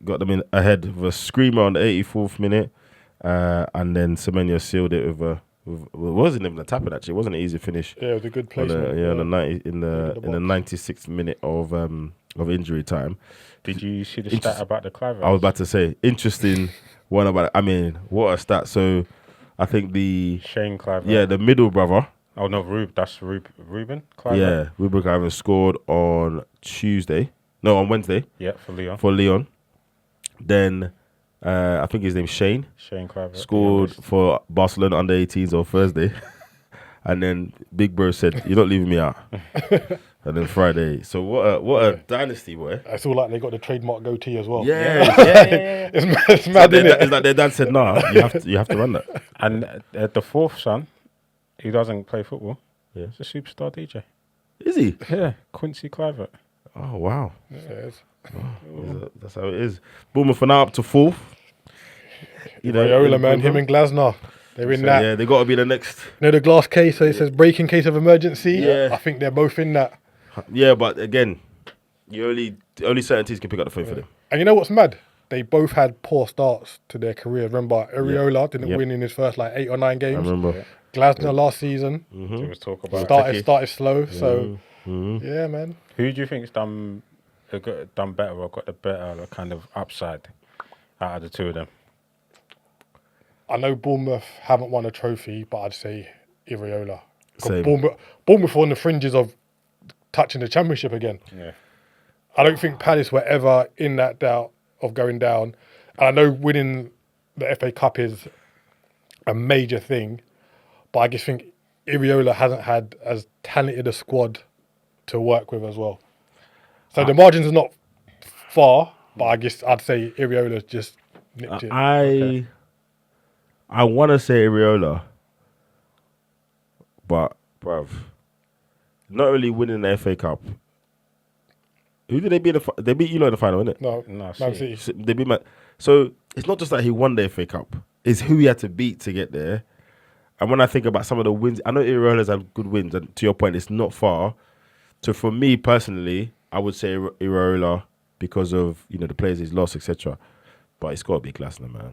Speaker 1: Got them in ahead with a screamer on the 84th minute. And then Semenyo sealed it with a. It wasn't even a tapping, actually. It wasn't an easy finish.
Speaker 2: Yeah, it was a good
Speaker 1: On
Speaker 2: placement.
Speaker 1: the, on the 90, in the
Speaker 2: box.
Speaker 1: 96th minute of injury time.
Speaker 3: Did you see the stat about the Clive?
Speaker 1: I was about to say, interesting one about. I mean, what a stat! So, I think
Speaker 3: Shane Clive.
Speaker 1: the middle brother,
Speaker 3: Oh no, that's Ruben Clive.
Speaker 1: yeah, Ruben Clive scored on on Wednesday
Speaker 3: Yeah, for Leon.
Speaker 1: for Leon. Then I think his name's Shane.
Speaker 3: Shane Clive
Speaker 1: Scored for Barcelona under 18s on Thursday. And then Big Bro said, "You're not leaving me out." And then Friday. So what a dynasty, boy.
Speaker 2: I feel like they got the trademark goatee as well.
Speaker 1: Yeah.
Speaker 2: It's mad, isn't
Speaker 1: It's
Speaker 2: it?
Speaker 1: like their dad said, "Nah, you have to run that."
Speaker 3: And the fourth son, he doesn't play football.
Speaker 1: Yeah.
Speaker 3: He's a superstar DJ.
Speaker 1: Is he?
Speaker 3: Yeah, Quincy Clivert.
Speaker 1: Oh wow.
Speaker 2: Yes.
Speaker 1: That's how it is. Bournemouth are now up to fourth.
Speaker 2: Raiola, man, him and Glasner. They're in
Speaker 1: So,
Speaker 2: that.
Speaker 1: yeah, they got to be the next.
Speaker 2: You know the glass case, so it says break in case of emergency.
Speaker 1: Yeah.
Speaker 2: I think they're both in that.
Speaker 1: Yeah, but again, only certain teams can pick up the phone for them.
Speaker 2: And you know what's mad? They both had poor starts to their career. Remember, Ariola didn't
Speaker 1: Yep.
Speaker 2: win in his first 8 or 9
Speaker 1: I
Speaker 2: games.
Speaker 1: remember.
Speaker 2: Glasner last season
Speaker 3: There was talk about
Speaker 2: started slow. So yeah, man.
Speaker 3: who do you think's done better or got the better kind of upside out of the two of them?
Speaker 2: I know Bournemouth haven't won a trophy, but I'd say Ariola. 'Cause
Speaker 1: Same.
Speaker 2: Bournemouth were on the fringes of touching the championship again.
Speaker 3: Yeah.
Speaker 2: I don't think Palace were ever in that doubt of going down. And I know winning the FA Cup is a major thing, but I just think Ariola hasn't had as talented a squad to work with as well. So the margins are not far, but I'd say Ariola's just nipped it.
Speaker 1: I want to say Ariola, but bruv, not really winning the FA Cup. Who did they beat? They beat you in the final, innit?
Speaker 2: No,
Speaker 3: No,
Speaker 2: Man
Speaker 3: City.
Speaker 2: City.
Speaker 1: They beat Man. So it's not just that he won the FA Cup; it's who he had to beat to get there. And when I think about some of the wins, I know Ariola's had good wins, and to your point, it's not far. So for me personally, I would say Ariola because of the players he's lost, etc. But it's got to be Glasner, man.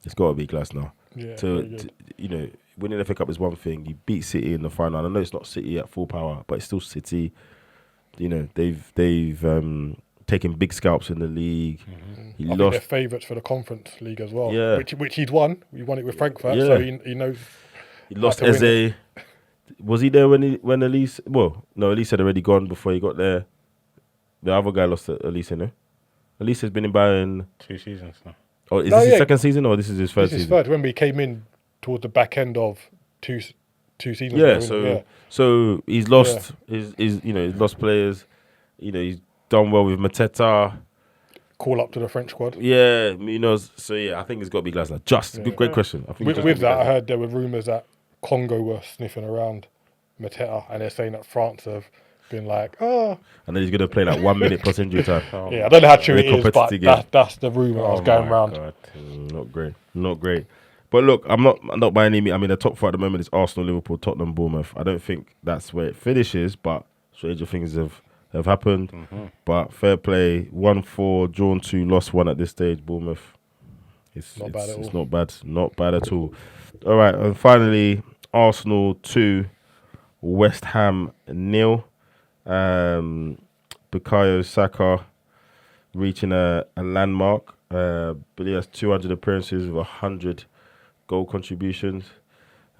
Speaker 1: It's got to be Glasner.
Speaker 2: Yeah,
Speaker 1: to
Speaker 2: very good.
Speaker 1: winning the FA Cup is one thing. You beat City in the final. I know it's not City at full power, but it's still City. They've taken big scalps in the league. He
Speaker 2: I think
Speaker 1: lost.
Speaker 2: they're favourites for the Conference League as well.
Speaker 1: Yeah.
Speaker 2: Which he'd won. He won it with Frankfurt,
Speaker 1: Yeah.
Speaker 2: so he knows.
Speaker 1: He lost
Speaker 2: to win
Speaker 1: Eze. Was he there when Elise? Well, no, Elise had already gone before he got there. The other guy lost to Elise, Elise has been in Bayern.
Speaker 3: 2 seasons now.
Speaker 1: Oh, is
Speaker 2: No,
Speaker 1: this his
Speaker 2: yeah.
Speaker 1: second season or this is his first
Speaker 2: This is
Speaker 1: season?
Speaker 2: third. Remember, he came in towards the back end of two seasons.
Speaker 1: Yeah,
Speaker 2: ago,
Speaker 1: so he's lost he's lost players. He's done well with Mateta.
Speaker 2: call up to the French squad.
Speaker 1: Yeah, Munoz. So yeah, I think it's got to be Glasner. Just great question. I think
Speaker 2: With that, I heard there were rumours that Congo were sniffing around Mateta, and they're saying that France have been like, oh.
Speaker 1: And then he's going to play like 1 minute plus injury time.
Speaker 2: Yeah, I don't know how true it is, but
Speaker 1: game.
Speaker 2: that's the rumour I was going around.
Speaker 1: Not great. But look, I'm not by any means. I mean, the top four at the moment is Arsenal, Liverpool, Tottenham, Bournemouth. I don't think that's where it finishes, but stranger things have happened.
Speaker 3: Mm-hmm.
Speaker 1: But fair play, 1-4, drawn 2, lost 1 at this stage. Bournemouth. It's not bad at all. All right, and finally, Arsenal 2, West Ham 0. Bukayo Saka reaching a landmark, but he has 200 appearances with 100 goal contributions.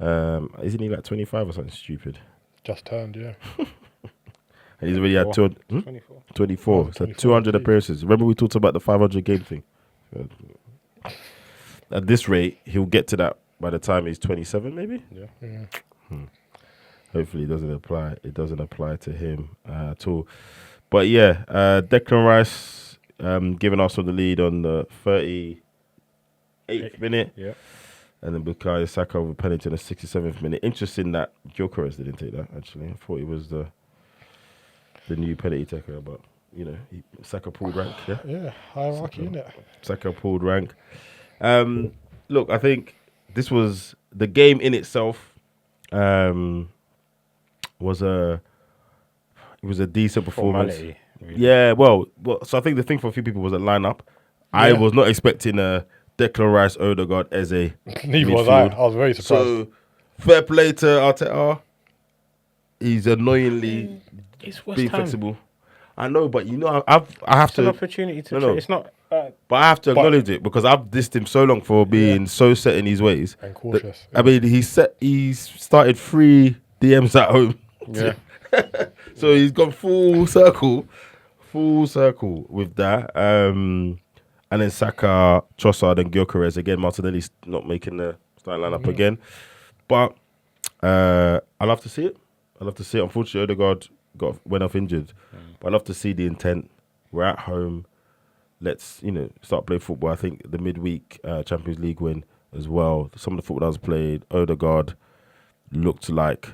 Speaker 1: Isn't he like 25 or something stupid?
Speaker 2: Just turned, yeah.
Speaker 1: And he's already had 24. So 200 appearances. Remember we talked about the 500 game thing? At this rate, he'll get to that by the time he's 27, maybe?
Speaker 2: Yeah.
Speaker 1: Hopefully it doesn't apply to him at all. But yeah, Declan Rice giving Arsenal the lead on the 38th minute.
Speaker 3: Yeah.
Speaker 1: And then Bukayo Saka with a penalty in the 67th minute. Interesting that Gyökeres didn't take that, actually. I thought he was the new penalty taker, but, Saka pulled rank, yeah?
Speaker 2: Yeah, hierarchy, isn't it?
Speaker 1: Saka pulled rank. Look, I think this was the game in itself. Was a decent performance.
Speaker 3: Formality, really.
Speaker 1: Yeah, well, so I think the thing for a few people was a lineup. Yeah. I was not expecting a Declan Rice, Odegaard, Eze.
Speaker 2: Neither was I. I was very surprised.
Speaker 1: So fair play to Arteta. He's annoyingly being flexible. I know, but I have to.
Speaker 3: An opportunity to. It's not.
Speaker 1: But I have to acknowledge it because I've dissed him so long for being so set in his ways
Speaker 2: and cautious.
Speaker 1: I mean, he's started 3 DMs at home.
Speaker 3: Yeah.
Speaker 1: So he's gone full circle with that. And then Saka, Trossard, and Gyökeres again. Martinelli's not making the starting lineup again, but I love to see it. Unfortunately, Odegaard went off injured, but I love to see the intent. We're at home. Let's start playing football. I think the midweek Champions League win as well. Some of the football that was played, Odegaard looked like.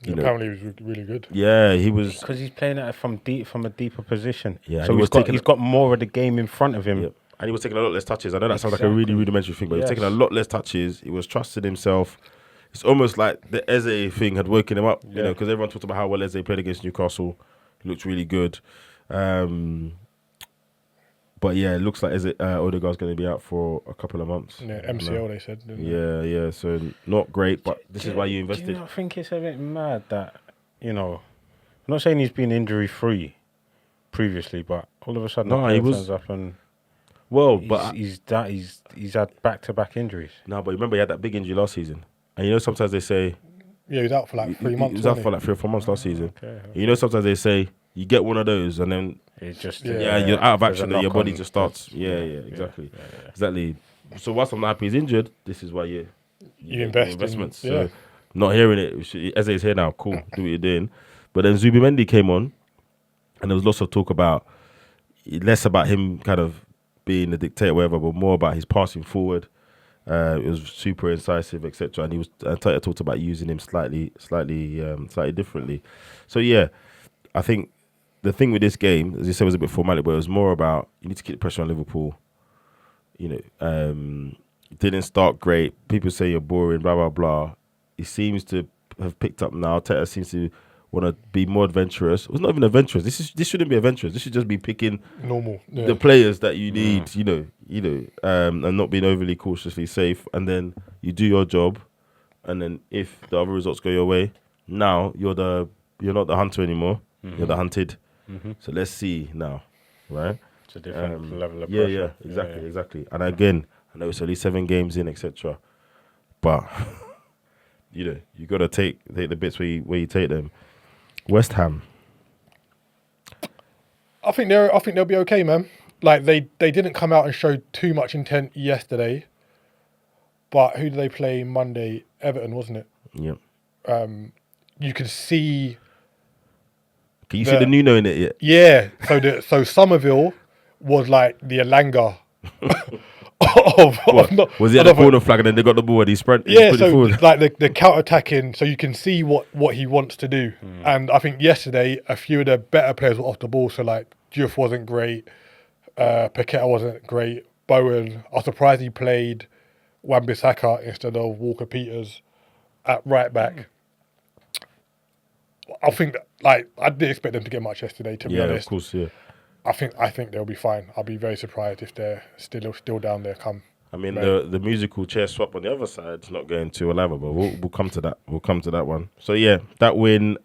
Speaker 2: Apparently, he was really good.
Speaker 1: Yeah, he was
Speaker 3: because he's playing it from a deeper position.
Speaker 1: Yeah,
Speaker 3: so he's got more of the game in front of him.
Speaker 1: Yeah. And he was taking a lot less touches. I know that sounds like a really rudimentary thing, but he was taking a lot less touches. He was trusting himself. It's almost like the Eze thing had woken him up, because everyone talked about how well Eze played against Newcastle. He looked really good. But yeah, it looks like Odegaard's going to be out for a couple of months.
Speaker 2: Yeah, MCL they said.
Speaker 1: Yeah. So not great, but this is why you invested.
Speaker 3: Do you not think it's a bit mad that I'm not saying he's been injury free previously, but all of a sudden he turns up and he's had back-to-back injuries.
Speaker 1: No, but remember he had that big injury last season, and sometimes they say
Speaker 2: he was out for like 3 months.
Speaker 1: He was out for like 3 or 4 months last season. Okay. Sometimes they say you get one of those and then
Speaker 3: it's just
Speaker 1: you're out of action and your body just starts. Exactly. So whilst I'm not happy he's injured, this is why you
Speaker 2: invest
Speaker 1: investments. So not hearing it. Eze's here now. Cool, do what you're doing. But then Zubimendi came on, and there was lots of talk less about him kind of being the dictator, whatever, but more about his passing forward. It was super incisive, etc. And Tata talked about using him slightly differently. So yeah, I think the thing with this game, as you said, was a bit formality, but it was more about you need to keep the pressure on Liverpool. Didn't start great. People say you're boring, blah blah blah. He seems to have picked up now. Tata seems to want to be more adventurous. It was not even adventurous. This shouldn't be adventurous. This should just be picking
Speaker 2: normal
Speaker 1: the players that you need. And not being overly cautiously safe. And then you do your job, and then if the other results go your way, now you're not the hunter anymore. Mm-hmm. You're the hunted. Mm-hmm. So let's see now, right?
Speaker 3: It's a different level of pressure.
Speaker 1: Yeah, exactly. And again, I know it's only 7 games in, etc. But you got to take the bits where you take them. West Ham.
Speaker 2: I think they'll be okay, man. Like they didn't come out and show too much intent yesterday. But who did they play Monday? Everton, wasn't it?
Speaker 1: Yeah.
Speaker 2: You could see.
Speaker 1: Can you see the Nuno in it yet?
Speaker 2: Yeah. So Somerville was like the Elanga of not,
Speaker 1: Was it the corner flag and then they got the ball and he sprint?
Speaker 2: yeah,
Speaker 1: put it
Speaker 2: so
Speaker 1: forward?
Speaker 2: like the counter attacking, so you can see what he wants to do. And I think yesterday a few of the better players were off the ball. So like Diouf wasn't great, Paqueta wasn't great, Bowen. I was surprised he played Wan-Bissaka instead of Walker Peters at right back. I think like I didn't expect them to get much yesterday. To be
Speaker 1: Yeah,
Speaker 2: honest,
Speaker 1: of course, yeah.
Speaker 2: I think they'll be fine. I'll be very surprised if they're still down there come.
Speaker 1: I mean,
Speaker 2: Right.
Speaker 1: the musical chair swap on the other side is not going too well either, but we'll come to that. We'll come to that one. So yeah, that win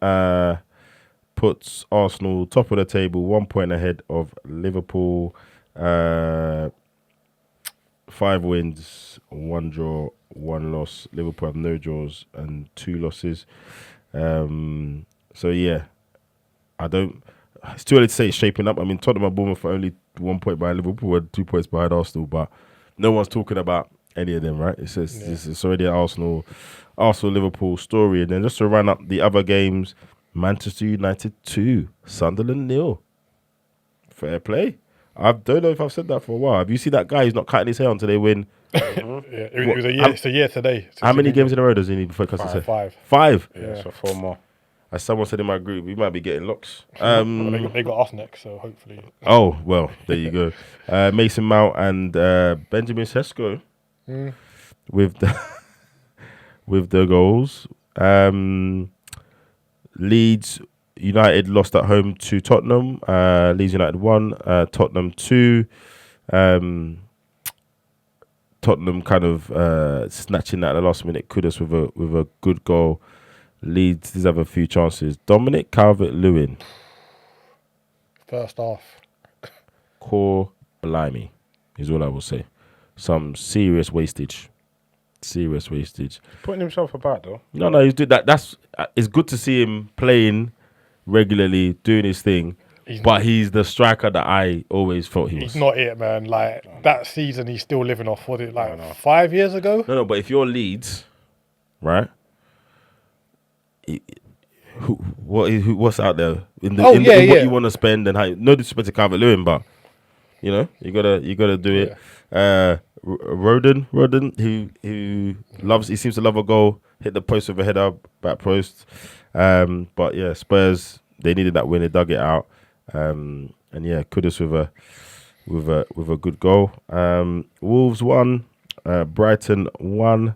Speaker 1: puts Arsenal top of the table, 1 point ahead of Liverpool. 5 wins, 1 draw, 1 loss. Liverpool have no draws and 2 losses. So yeah, it's too early to say it's shaping up. I mean, Tottenham and Bournemouth are only 1 point behind Liverpool and 2 points behind Arsenal, but no one's talking about any of them, right? It's already an Arsenal Liverpool story. And then just to run up the other games, Manchester United 2, Sunderland 0. Fair play. I don't know if I've said that for a while. Have you seen that guy who's not cutting his hair until they win?
Speaker 2: Yeah, it was a year. It's a year today.
Speaker 1: How many games in a row does he need before he cuts his hair?
Speaker 2: 5.
Speaker 1: 5.
Speaker 3: Yeah, so 4 more.
Speaker 1: As someone said in my group, we might be getting locks.
Speaker 2: Well, they got us next, so hopefully.
Speaker 1: Oh, well, there you go. Mason Mount and Benjamin Sesko with the with the goals. Leeds United lost at home to Tottenham. Leeds United 1, Tottenham 2. Tottenham kind of snatching that at the last minute. Kudus with a good goal. Leeds does have a few chances. Dominic Calvert-Lewin.
Speaker 2: First half.
Speaker 1: Core blimey is all I will say. Some serious wastage.
Speaker 3: Putting himself about though.
Speaker 1: No, he's doing that. That's it's good to see him playing regularly, doing his thing. He's the striker that I always thought he was.
Speaker 2: He's not it, man. Like that season, he's still living off. Was it like 5 years ago?
Speaker 1: No, but if you're Leeds, right? What's out there in what you want to spend and how? No disrespect to Calvert-Lewin, but you know you gotta do it. Rodon, who seems to love a goal, hit the post with a header, back post. But yeah, Spurs, they needed that win, they dug it out. And yeah, Kudus with a good goal. Wolves 1, Brighton 1.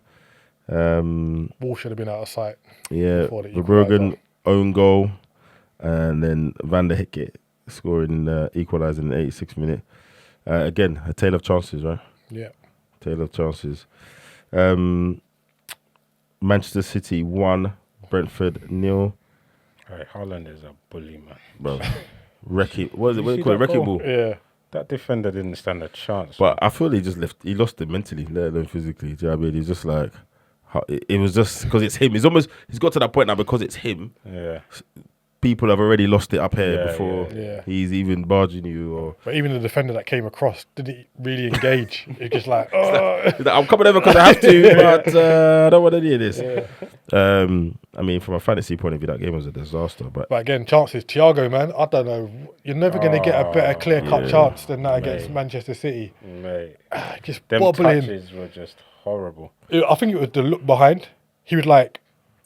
Speaker 2: Wolves should have been out of sight.
Speaker 1: Yeah, Verbruggen own goal, and then Van der Hickey scoring equalising in the 86th minute. Again, a tale of chances, right?
Speaker 2: Yeah.
Speaker 1: Tale of chances. Manchester City 1, Brentford 0.
Speaker 3: Right, Haaland is a bully, man.
Speaker 1: Bro, wrecking. What do you
Speaker 3: see
Speaker 1: call it?
Speaker 3: that
Speaker 1: Wrecking
Speaker 3: goal?
Speaker 1: ball.
Speaker 2: Yeah.
Speaker 3: That defender didn't stand a chance.
Speaker 1: But I feel he lost it mentally, let alone physically. Do you know what I mean? He's just like, it was just because it's him. He's got to that point now because it's him.
Speaker 3: Yeah.
Speaker 1: People have already lost it up here before
Speaker 2: yeah.
Speaker 1: he's even barging you.
Speaker 2: But even the defender that came across didn't really engage. It's just like, oh.
Speaker 1: He's like, I'm coming over because I have to, but I don't want any of this.
Speaker 2: Yeah.
Speaker 1: I mean, from a fantasy point of view, that game was a disaster. But
Speaker 2: again, chances. Thiago, man, I don't know. You're never going to get a better clear-cut chance than that against Manchester City.
Speaker 3: Mate.
Speaker 2: Just
Speaker 3: Them
Speaker 2: wobbling.
Speaker 3: touches were just horrible.
Speaker 2: I think it was the look behind. He was like,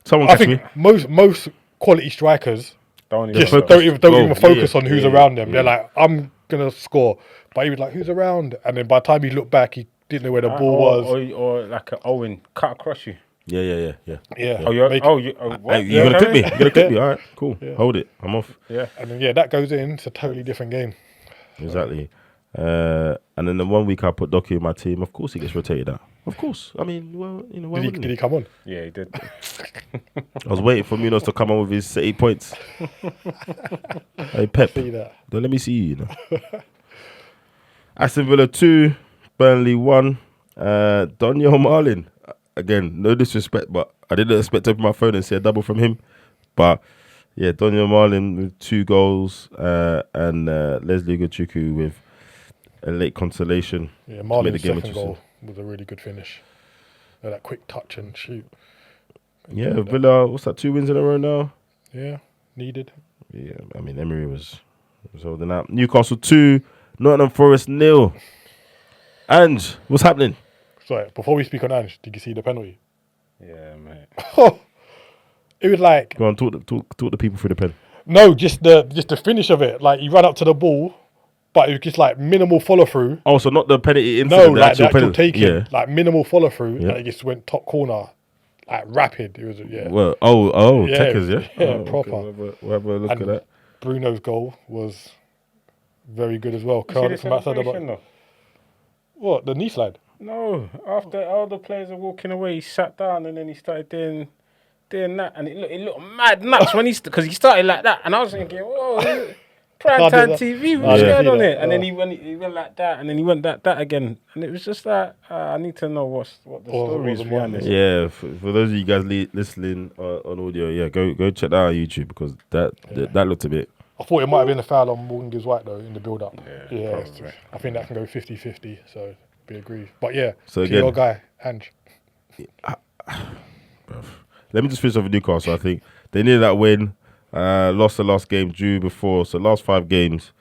Speaker 1: someone
Speaker 2: I
Speaker 1: catch
Speaker 2: think
Speaker 1: me.
Speaker 2: most quality strikers
Speaker 3: Don't
Speaker 2: just
Speaker 3: even
Speaker 2: don't even focus on who's
Speaker 1: yeah,
Speaker 2: around them.
Speaker 1: yeah.
Speaker 2: They're like, I'm going to score. But he was like, who's around? And then by the time he looked back, he didn't know where the ball was.
Speaker 3: Or like an Owen cut across you.
Speaker 1: Yeah.
Speaker 2: Yeah.
Speaker 3: Oh, you're,
Speaker 2: Make-
Speaker 3: oh, you, oh, what?
Speaker 1: Hey, you're gonna clip me. You're gonna clip me. All right, cool.
Speaker 2: Yeah.
Speaker 1: Hold it. I'm off.
Speaker 3: Yeah.
Speaker 2: And then, that goes in. It's a totally different game.
Speaker 1: Exactly. And then the 1 week I put Doku in my team. Of course, he gets rotated out. Of course. I mean, well, you know, why wouldn't
Speaker 2: Did he come on?
Speaker 3: Yeah, he did.
Speaker 1: I was waiting for Munoz to come on with his 8 points. Hey, Pep,
Speaker 2: See that?
Speaker 1: don't let me see you. Aston Villa 2, Burnley 1. Daniel Marlin. Again, no disrespect, but I didn't expect to open my phone and see a double from him. But yeah, Daniel Marlin with 2 goals and Leslie Gochuku with a late consolation.
Speaker 2: Yeah,
Speaker 1: to make
Speaker 2: Marlin's
Speaker 1: the game
Speaker 2: second
Speaker 1: interesting.
Speaker 2: goal was a really good finish. That quick touch and shoot.
Speaker 1: Yeah, Villa, what's that, 2 wins in a row now?
Speaker 2: Yeah, needed.
Speaker 1: Yeah, I mean, Emery was holding out. Newcastle 2, Nottingham Forest 0. Ange, what's happening?
Speaker 2: Sorry, before we speak on Ange, did you see the penalty?
Speaker 3: Yeah, mate.
Speaker 2: It was like
Speaker 1: Go on, talk the people through the pen.
Speaker 2: no, just the finish of it. Like he ran up to the ball, but it was just like minimal follow through.
Speaker 1: Oh, so not the penalty
Speaker 2: No,
Speaker 1: incident,
Speaker 2: like the actual
Speaker 1: penalty.
Speaker 2: taking,
Speaker 1: Yeah.
Speaker 2: like minimal follow through,
Speaker 1: Yeah.
Speaker 2: and it just went top corner, like rapid. It was
Speaker 1: Well,
Speaker 2: Yeah,
Speaker 1: checkers, yeah?
Speaker 2: yeah,
Speaker 1: Oh,
Speaker 2: proper.
Speaker 1: Okay. We'll have a look
Speaker 2: And
Speaker 1: at that.
Speaker 2: Bruno's goal was very good as well.
Speaker 3: You see
Speaker 2: Curled
Speaker 3: the
Speaker 2: it from outside the
Speaker 3: celebration,
Speaker 2: box.
Speaker 3: though?
Speaker 2: What, the knee slide?
Speaker 3: No, after all the players are walking away, he sat down and then he started doing that, and it looked mad nuts when because he started like that, and I was thinking, whoa, prime time TV, what's
Speaker 1: Yeah.
Speaker 3: going on here?
Speaker 2: that.
Speaker 3: And then he went like that, and then he went that again, and it was just like I need to know what the story is behind this.
Speaker 1: Yeah, for those of you guys listening on audio, yeah, go check that out on YouTube because that looked a bit.
Speaker 2: I thought it might have been a foul on Morgan Gibbs White though in the build up.
Speaker 3: Yeah,
Speaker 2: Yeah, I think that can go 50-50, so be agreed. But yeah,
Speaker 1: So
Speaker 2: to
Speaker 1: again-
Speaker 2: your guy, Ange.
Speaker 1: Let me just finish off with Newcastle. I think they needed that win. Lost the last game, drew before. So last 5 games,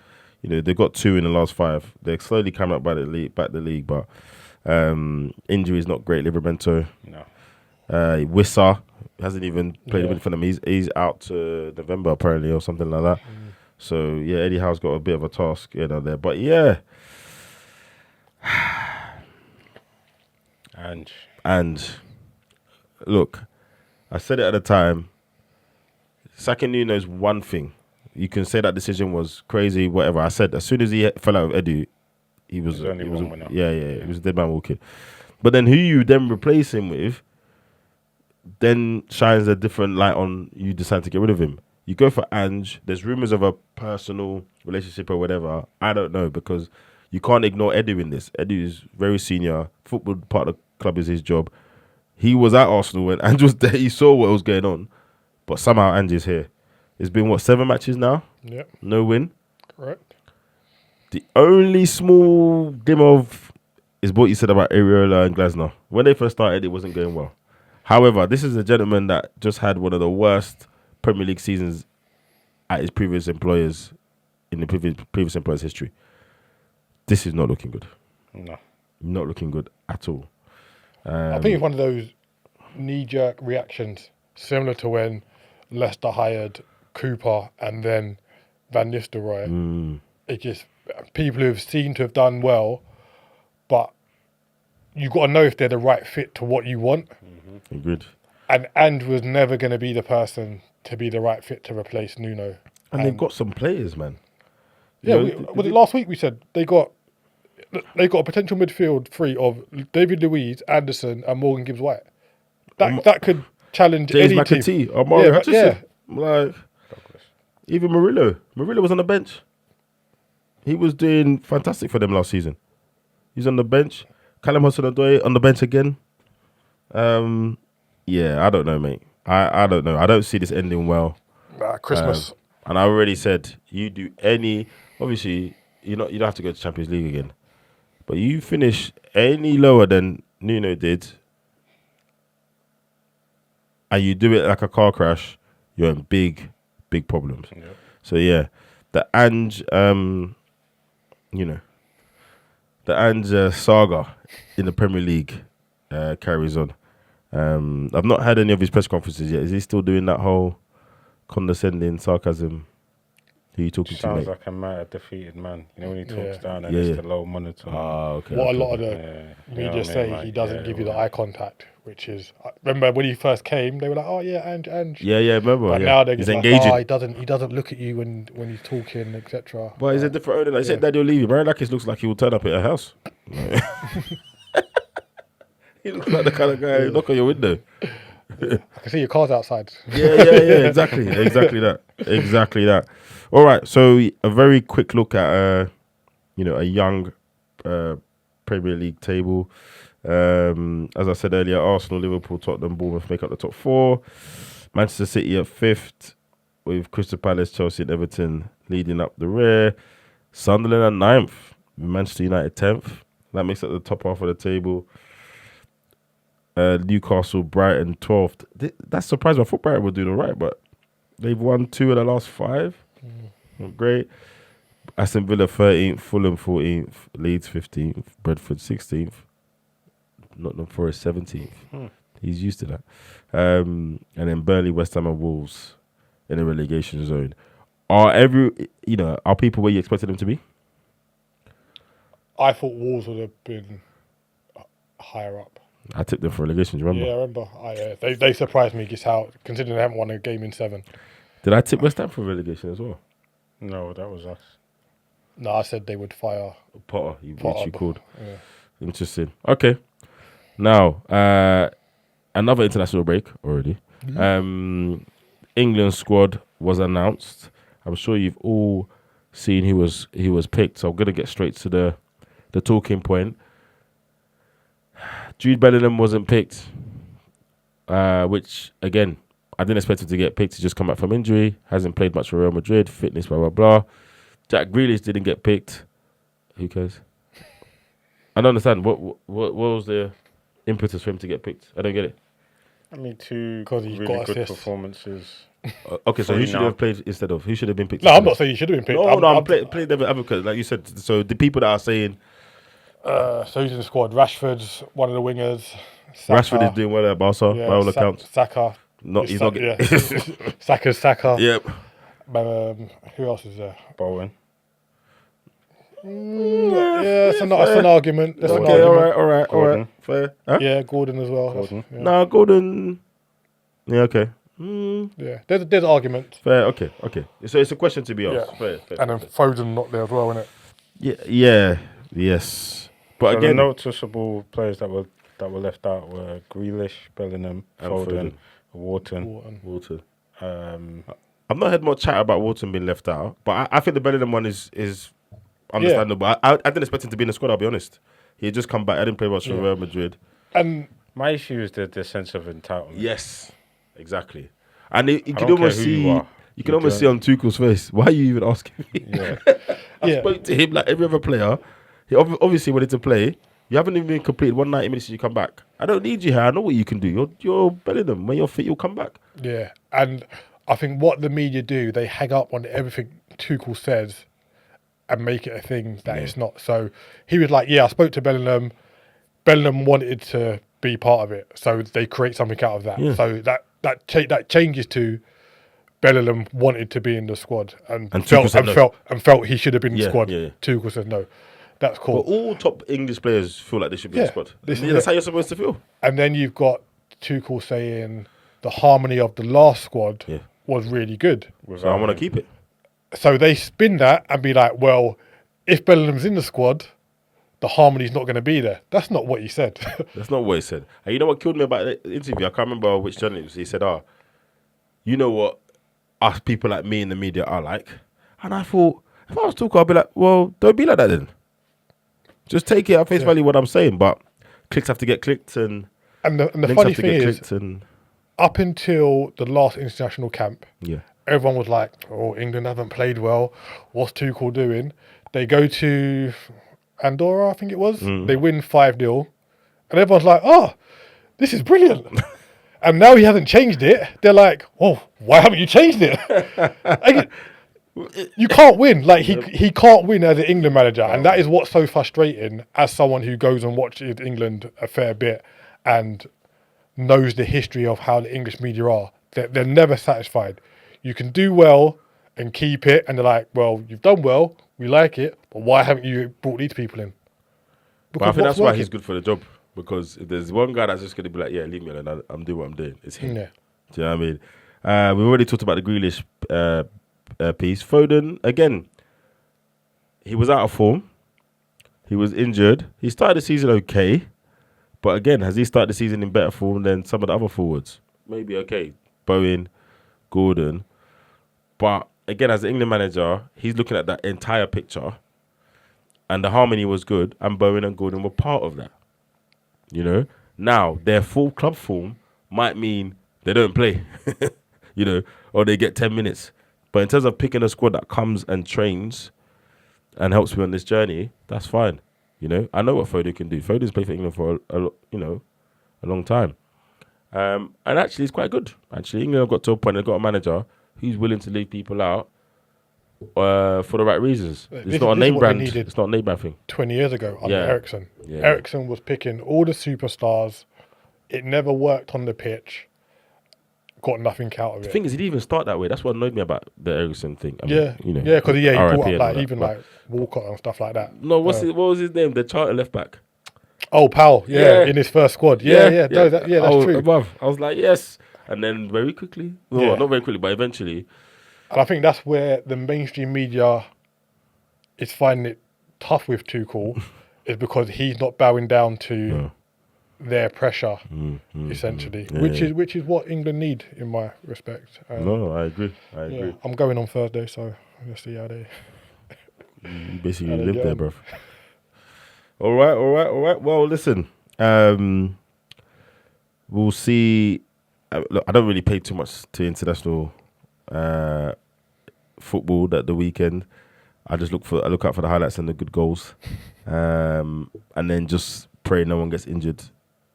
Speaker 1: they got 2 in the last 5. They're slowly coming up back the league, but injury is not great. Livramento,
Speaker 3: No,
Speaker 1: Wissa hasn't even played
Speaker 2: Yeah.
Speaker 1: for them. He's out to November apparently or something like that. So yeah, Eddie Howe's got a bit of a task there. But yeah, and look, I said it at the time. Sacking Nuno's one thing. You can say that decision was crazy, whatever. I said as soon as he fell out of Edu, he was
Speaker 3: only one winner.
Speaker 1: yeah, he was a dead man walking. But then who you then replace him with, then shines a different light on you decide to get rid of him. You go for Ange. There's rumors of a personal relationship or whatever. I don't know because you can't ignore Edu in this. Edu is very senior. Football part of the club is his job. He was at Arsenal when Ange was there. He saw what was going on. But somehow Ange is here. It's been, 7 matches now?
Speaker 2: Yep,
Speaker 1: No win.
Speaker 2: correct.
Speaker 1: The only small dim of is what you said about Areola and Glasner. When they first started, it wasn't going well. However, this is a gentleman that just had one of the worst Premier League seasons at his previous employers in the previous employer's history. This is not looking good.
Speaker 3: no.
Speaker 1: Not looking good at all.
Speaker 2: I think it's one of those knee-jerk reactions, similar to when Leicester hired Cooper and then Van Nistelrooy. It just people who have seen to have done well, but you got to know if they're the right fit to what you want.
Speaker 1: Agreed.
Speaker 2: And Ange was never going to be the person to be the right fit to replace Nuno.
Speaker 1: And they've got some players, man.
Speaker 2: Yeah,
Speaker 1: You know,
Speaker 2: last week we said they got a potential midfield three of David Luiz, Anderson, and Morgan Gibbs White. That could challenge
Speaker 1: James
Speaker 2: any team.
Speaker 1: McAtee, Omari
Speaker 2: Yeah,
Speaker 1: Hutchinson. Like, even Murillo. Murillo was on the bench. He was doing fantastic for them last season. He's on the bench. Callum Hudson-Odoi on the bench again. Yeah, I don't know, mate. I don't know. I don't see this ending well.
Speaker 2: Christmas.
Speaker 1: And I already said, you do any... Obviously, you don't have to go to Champions League again. But you finish any lower than Nuno did, and you do it like a car crash, you're in big problems.
Speaker 3: Yep.
Speaker 1: So yeah, the Ange, the Ange saga in the Premier League carries on. I've not had any of his press conferences yet. Is he still doing that whole condescending sarcasm? Who you talking to,
Speaker 3: Sounds
Speaker 1: mate?
Speaker 3: like a mad defeated man. You know when he talks
Speaker 2: Yeah.
Speaker 3: down and
Speaker 1: Yeah,
Speaker 3: it's
Speaker 1: yeah.
Speaker 3: the low monitor.
Speaker 1: Okay.
Speaker 2: What
Speaker 1: okay.
Speaker 2: a lot of the
Speaker 3: Yeah,
Speaker 2: media
Speaker 3: you know
Speaker 2: say,
Speaker 3: what I mean,
Speaker 2: he
Speaker 3: like,
Speaker 2: doesn't
Speaker 3: yeah,
Speaker 2: give you the
Speaker 3: well.
Speaker 2: eye contact, which is... I remember when he first came, they were like, oh yeah, Ange.
Speaker 1: Yeah, remember.
Speaker 2: But
Speaker 1: yeah.
Speaker 2: now they're
Speaker 1: He's
Speaker 2: just like,
Speaker 1: engaging.
Speaker 2: he doesn't look at you when he's talking, etc.
Speaker 1: But he's a different owner. Like, said Daddy will leave him. Aaron Lakis looks like he will turn up at a house. He looks like the kind of guy who knock on your window.
Speaker 2: I can see your cars outside.
Speaker 1: Yeah, exactly that. All right, so a very quick look at a young Premier League table. As I said earlier, Arsenal, Liverpool, Tottenham, Bournemouth make up the top 4. Manchester City at 5th, with Crystal Palace, Chelsea, and Everton leading up the rear. Sunderland at 9th, Manchester United 10th. That makes up the top half of the table. Newcastle, Brighton 12th. That's surprising. I thought Brighton were doing all right, but they've won 2 of the last 5. Not great. Aston Villa 13th, Fulham 14th, Leeds 15th, Brentford 16th, Nottingham Forest 17th. He's used to that. And then Burnley, West Ham, and Wolves in the relegation zone. Are people where you expected them to be?
Speaker 2: I thought Wolves would have been higher up.
Speaker 1: I tipped them for relegation. Do you remember?
Speaker 2: Yeah, I remember. They surprised me just how, considering they haven't won a game in 7.
Speaker 1: Did I tip West Ham for relegation as well?
Speaker 3: No, that was us.
Speaker 2: No, I said they would fire
Speaker 1: Potter, which
Speaker 2: Potter.
Speaker 1: you called.
Speaker 2: Yeah.
Speaker 1: Interesting. Okay. Now, another international break already. England squad was announced. I'm sure you've all seen who was picked. So I'm gonna get straight to the talking point. Jude Bellingham wasn't picked, which again I didn't expect him to get picked. He just come back from injury, hasn't played much for Real Madrid, fitness, blah blah blah. Jack Grealish didn't get picked. Who cares? I don't understand. What was the impetus for him to get picked? I don't get it.
Speaker 3: I mean, 2
Speaker 2: 'Cause he's
Speaker 3: really
Speaker 2: got
Speaker 3: good
Speaker 2: assists.
Speaker 3: performances.
Speaker 1: Okay, so who
Speaker 3: Three
Speaker 1: should
Speaker 3: now.
Speaker 1: have played instead of? Who should have been picked?
Speaker 2: No, I'm
Speaker 1: instead
Speaker 2: not
Speaker 1: of?
Speaker 2: saying you should have been picked.
Speaker 1: No,
Speaker 2: I'm
Speaker 1: play devil advocate, like you said. So the people that are saying
Speaker 2: So who's in the squad? Rashford's one of the wingers. Saka,
Speaker 1: Rashford is doing well at Barca by all accounts.
Speaker 2: Saka.
Speaker 1: He's not.
Speaker 2: Yeah. Saka's Saka.
Speaker 1: Yep.
Speaker 2: Who else is there?
Speaker 3: Bowen.
Speaker 2: Yeah, that's an argument. That's an
Speaker 1: Okay,
Speaker 2: argument.
Speaker 1: all right.
Speaker 3: Gordon.
Speaker 1: Fair. Huh?
Speaker 2: Yeah, Gordon as well.
Speaker 3: Gordon.
Speaker 2: Yeah.
Speaker 1: No, Gordon. Yeah, okay.
Speaker 2: Yeah, there's argument.
Speaker 1: Fair. Okay. So it's a question to be asked.
Speaker 2: Yeah.
Speaker 1: Fair.
Speaker 2: And then Foden not there as well, isn't it?
Speaker 1: Yes. But
Speaker 3: So
Speaker 1: again,
Speaker 3: the noticeable players that were left out were Grealish, Bellingham,
Speaker 1: And
Speaker 3: Foden, Wharton.
Speaker 1: Walton.
Speaker 3: Um,
Speaker 1: I've not heard much chat about Walton being left out, but I think the Bellingham one is understandable. I didn't expect him to be in the squad. I'll be honest. He had just come back. I didn't play much for Real Madrid.
Speaker 2: And
Speaker 3: my issue is the sense of entitlement.
Speaker 1: Yes, exactly. And you can
Speaker 3: don't
Speaker 1: almost
Speaker 3: care who
Speaker 1: see
Speaker 3: you are.
Speaker 1: you can almost see on Tuchel's face. Why are you even asking me?
Speaker 3: Yeah.
Speaker 1: I spoke to him like every other player. He obviously wanted to play. You haven't even completed 190 minutes. You come back. I don't need you here. I know what you can do. You're Bellingham. When you're fit, you'll come back.
Speaker 2: yeah, and I think what the media do, they hang up on everything Tuchel says and make it a thing that it's not. So he was like, I spoke to Bellingham. Bellingham wanted to be part of it, so they create something out of that.
Speaker 1: Yeah.
Speaker 2: So that changes to Bellingham wanted to be in the squad and
Speaker 1: Tuchel said no.
Speaker 2: felt he should have been in the
Speaker 1: Yeah,
Speaker 2: squad.
Speaker 1: yeah.
Speaker 2: Tuchel said no. That's cool.
Speaker 1: But all top English players feel like they should be in the squad. That's how you're supposed to feel.
Speaker 2: And then you've got Tuchel saying the harmony of the last squad was really good.
Speaker 1: So I want to keep it.
Speaker 2: So they spin that and be like, well, if Bellingham's in the squad, the harmony's not going to be there. That's not what he said.
Speaker 1: That's not what he said. And you know what killed me about the interview? I can't remember which journalist. He said, you know what us people like me in the media are like? And I thought, if I was talking, I'd be like, well, don't be like that then. Just take it at face value what I'm saying. But clicks have to get clicked and
Speaker 2: And the
Speaker 1: links
Speaker 2: funny
Speaker 1: have to
Speaker 2: thing
Speaker 1: get
Speaker 2: is,
Speaker 1: clicked and
Speaker 2: up until the last international camp,
Speaker 1: yeah.
Speaker 2: everyone was like, oh, England haven't played well. What's Tuchel doing? They go to Andorra, I think it was. They win 5-0. And everyone's like, oh, this is brilliant. And now he hasn't changed it. They're like, oh, why haven't you changed it? You can't win. Like he can't win as an England manager. And that is what's so frustrating as someone who goes and watches England a fair bit and knows the history of how the English media are. They're never satisfied. You can do well and keep it, and they're like, well, you've done well, we like it, but why haven't you brought these people in?
Speaker 1: But I think
Speaker 2: what's
Speaker 1: that's why
Speaker 2: working?
Speaker 1: he's good for the job. Because if there's one guy that's just going to be like, yeah, leave me alone, I'm doing what I'm doing. It's him.
Speaker 2: Yeah.
Speaker 1: Do you know what I mean? We've already talked about the Grealish piece. Foden, again, he was out of form. He was injured. He started the season okay. But again, has he started the season in better form than some of the other forwards? Maybe okay. Bowen, Gordon. But again, as the England manager, he's looking at that entire picture. And the harmony was good. And Bowen and Gordon were part of that. You know? Now, their full club form might mean they don't play. You know? Or they get 10 minutes. But in terms of picking a squad that comes and trains and helps me on this journey, that's fine. You know, I know what Foden can do. Foden's played for England for a long time, and actually, it's quite good. Actually, England have got to a point. They've got a manager who's willing to leave people out for the right reasons.
Speaker 2: This
Speaker 1: It's
Speaker 2: is-
Speaker 1: not a
Speaker 2: this is
Speaker 1: name
Speaker 2: what they
Speaker 1: brand.
Speaker 2: needed.
Speaker 1: It's not a name brand thing.
Speaker 2: 20 years ago under
Speaker 1: Yeah.
Speaker 2: Ericsson.
Speaker 1: Yeah.
Speaker 2: Ericsson was picking all the superstars. It never worked on the pitch. Got nothing out of
Speaker 1: The
Speaker 2: it.
Speaker 1: thing is, he didn't even start that way. That's what annoyed me about the Ericsson thing. I mean,
Speaker 2: Yeah,
Speaker 1: you know,
Speaker 2: yeah, because he
Speaker 1: RIP
Speaker 2: brought
Speaker 1: and
Speaker 2: up
Speaker 1: all
Speaker 2: like
Speaker 1: that,
Speaker 2: even
Speaker 1: but-
Speaker 2: like Walcott and stuff like that.
Speaker 1: No, what was his name? The Charlton left back.
Speaker 2: Oh, Powell,
Speaker 1: Yeah.
Speaker 2: in his first squad. That's true.
Speaker 1: Above. I was like, yes. And then very quickly, well, not very quickly, but eventually,
Speaker 2: And I think that's where the mainstream media is finding it tough with Tuchel, is because he's not bowing down to their pressure, essentially, which is what England need, in my respect.
Speaker 1: no, I agree. I agree.
Speaker 2: I'm going on Thursday, so let's see how they.
Speaker 1: You basically
Speaker 2: How they
Speaker 1: live
Speaker 2: get
Speaker 1: there,
Speaker 2: on.
Speaker 1: bruv. All right. Well, listen. We'll see. Look, I don't really pay too much to international football at the weekend. I just look out for the highlights and the good goals, and then just pray no one gets injured,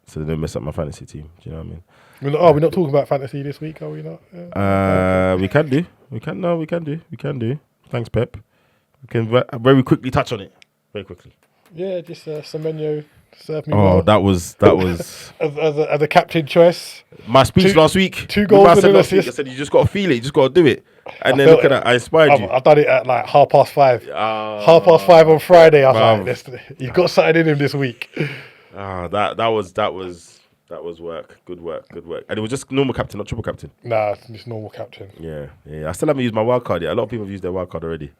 Speaker 1: so they don't mess up my fantasy team. Do you know what I mean?
Speaker 2: We're not talking about fantasy this week, are we not? Yeah.
Speaker 1: We can do. We can do. Thanks, Pep. We can very quickly touch on it. Very quickly.
Speaker 2: Yeah, just Semenyo served me
Speaker 1: Oh,
Speaker 2: well.
Speaker 1: that was
Speaker 2: as a captain choice.
Speaker 1: my speech last week.
Speaker 2: two goals
Speaker 1: Remember I
Speaker 2: and
Speaker 1: said
Speaker 2: an
Speaker 1: last week, I
Speaker 2: assist.
Speaker 1: said you just got to feel it. You just got to do it. And then
Speaker 2: felt
Speaker 1: look at
Speaker 2: it.
Speaker 1: that. I inspired you.
Speaker 2: I've done it at like 5:30.
Speaker 1: Ah,
Speaker 2: 5:30 on Friday. I was
Speaker 1: bruv.
Speaker 2: like, he's got something in him this week.
Speaker 1: That was work. Good work. And it was just normal captain, not triple captain.
Speaker 2: Nah, it's just normal captain.
Speaker 1: Yeah. I still haven't used my wild card yet. A lot of people have used their wild card already.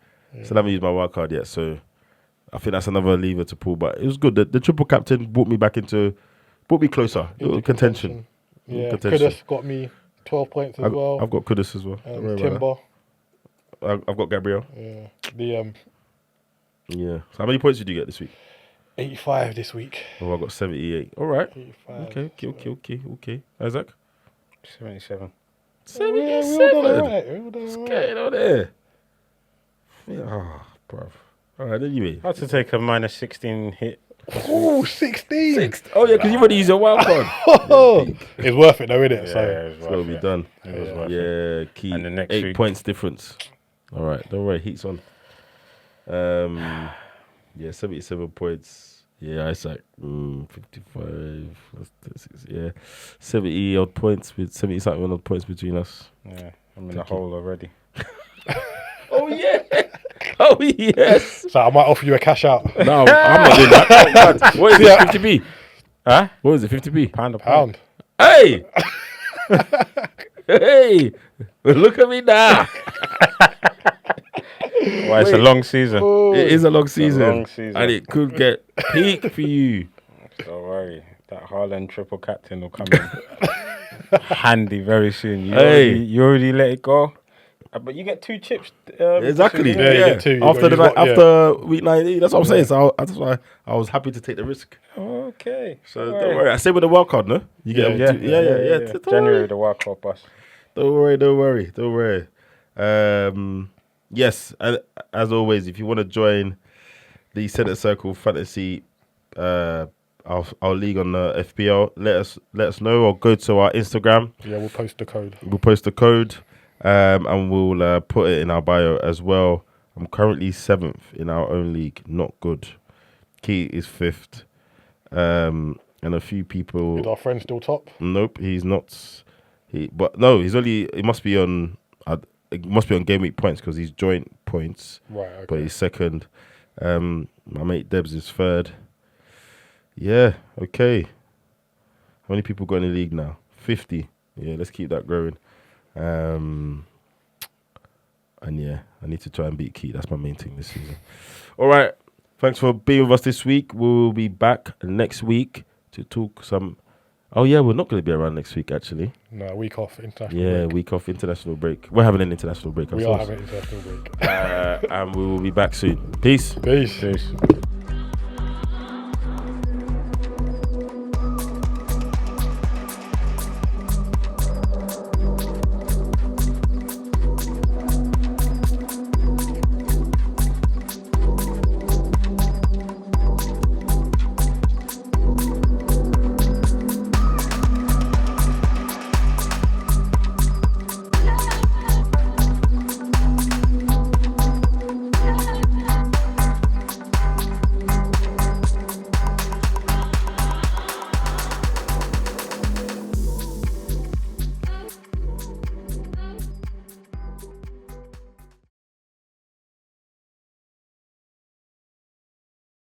Speaker 1: Still haven't used my wild card yet. So I think that's another lever to pull. But it was good. The triple captain brought me closer.
Speaker 2: Into
Speaker 1: Contention.
Speaker 2: Yeah,
Speaker 1: Contention.
Speaker 2: Kudus got me 12 points as well.
Speaker 1: I've got Kudus as well. Don't worry about
Speaker 2: Timber.
Speaker 1: that. I've got Gabriel.
Speaker 2: Yeah. The
Speaker 1: Yeah. So how many points did you get this week?
Speaker 2: 85 this week.
Speaker 1: Oh, I got 78. All right.
Speaker 2: 85.
Speaker 1: Okay. Isaac?
Speaker 3: 77.
Speaker 2: Yeah, we all done all right.
Speaker 1: What's going on there? Yeah, bruv. All right, anyway.
Speaker 3: I had to take a minus 16 hit.
Speaker 2: Oh, 16.
Speaker 1: Oh, yeah, because you've already used your wild card.
Speaker 2: It's worth it though, isn't it?
Speaker 3: Yeah,
Speaker 2: So
Speaker 3: it was
Speaker 1: It's got to
Speaker 3: worth
Speaker 1: be
Speaker 3: it.
Speaker 1: done.
Speaker 3: It was worth it.
Speaker 1: Yeah, key.
Speaker 3: And the next
Speaker 1: 8
Speaker 3: week-
Speaker 1: points difference. All right, don't worry, heat's on. Yeah, 77 points. Yeah, Isaac. 55. What's this? Yeah, 70 odd points with 70 something odd points between us.
Speaker 3: Yeah, I'm in the hole already.
Speaker 1: Oh yeah. Oh yes.
Speaker 2: I might offer you a cash out.
Speaker 1: No, I'm not doing that. Oh, God. What is it? 50p?
Speaker 3: Huh?
Speaker 1: What is it? 50p?
Speaker 3: Pound a pound.
Speaker 1: Hey. Hey. Look at me now.
Speaker 3: Well, it's a long season.
Speaker 1: It is a long season,
Speaker 3: long season.
Speaker 1: and it could get peak for you.
Speaker 3: Don't worry. That Haaland triple captain will come in handy very soon. You already let it go. But you get 2 chips.
Speaker 1: Exactly.
Speaker 3: this weekend.
Speaker 2: Yeah, you get 2. You
Speaker 1: After
Speaker 2: got-
Speaker 1: after week 19, that's what I'm saying. So that's why I was happy to take the risk.
Speaker 3: Okay.
Speaker 1: So don't worry. I say with the wild card, no? You get
Speaker 2: Yeah,
Speaker 1: yeah. Don't
Speaker 3: January,
Speaker 1: worry.
Speaker 3: the World Cup bus.
Speaker 1: Don't worry. Yes, and as always, if you want to join the Centre Circle Fantasy, our league on the FPL, let us know, or go to our Instagram.
Speaker 2: Yeah, we'll post the code.
Speaker 1: We'll post the code, and we'll put it in our bio as well. I'm currently 7th in our own league. Not good. Key is 5th, and a few people.
Speaker 2: Is our friend still top?
Speaker 1: Nope, he's not. He must be on. It must be on game week points because he's joint points,
Speaker 2: Right, okay.
Speaker 1: but he's 2nd. My mate Debs is 3rd. Yeah, okay. How many people got in the league now? 50. Yeah, let's keep that growing. And yeah, I need to try and beat Key. That's my main thing this season. All right. Thanks for being with us this week. We'll be back next week to talk some. Oh, yeah, we're not going to be around next week, actually.
Speaker 2: No, week off, international
Speaker 1: Yeah,
Speaker 2: break.
Speaker 1: week off, international break. We're having an international break
Speaker 2: We
Speaker 1: ourselves.
Speaker 2: are having international break.
Speaker 1: And we will be back soon. Peace.
Speaker 2: Peace.
Speaker 3: Peace.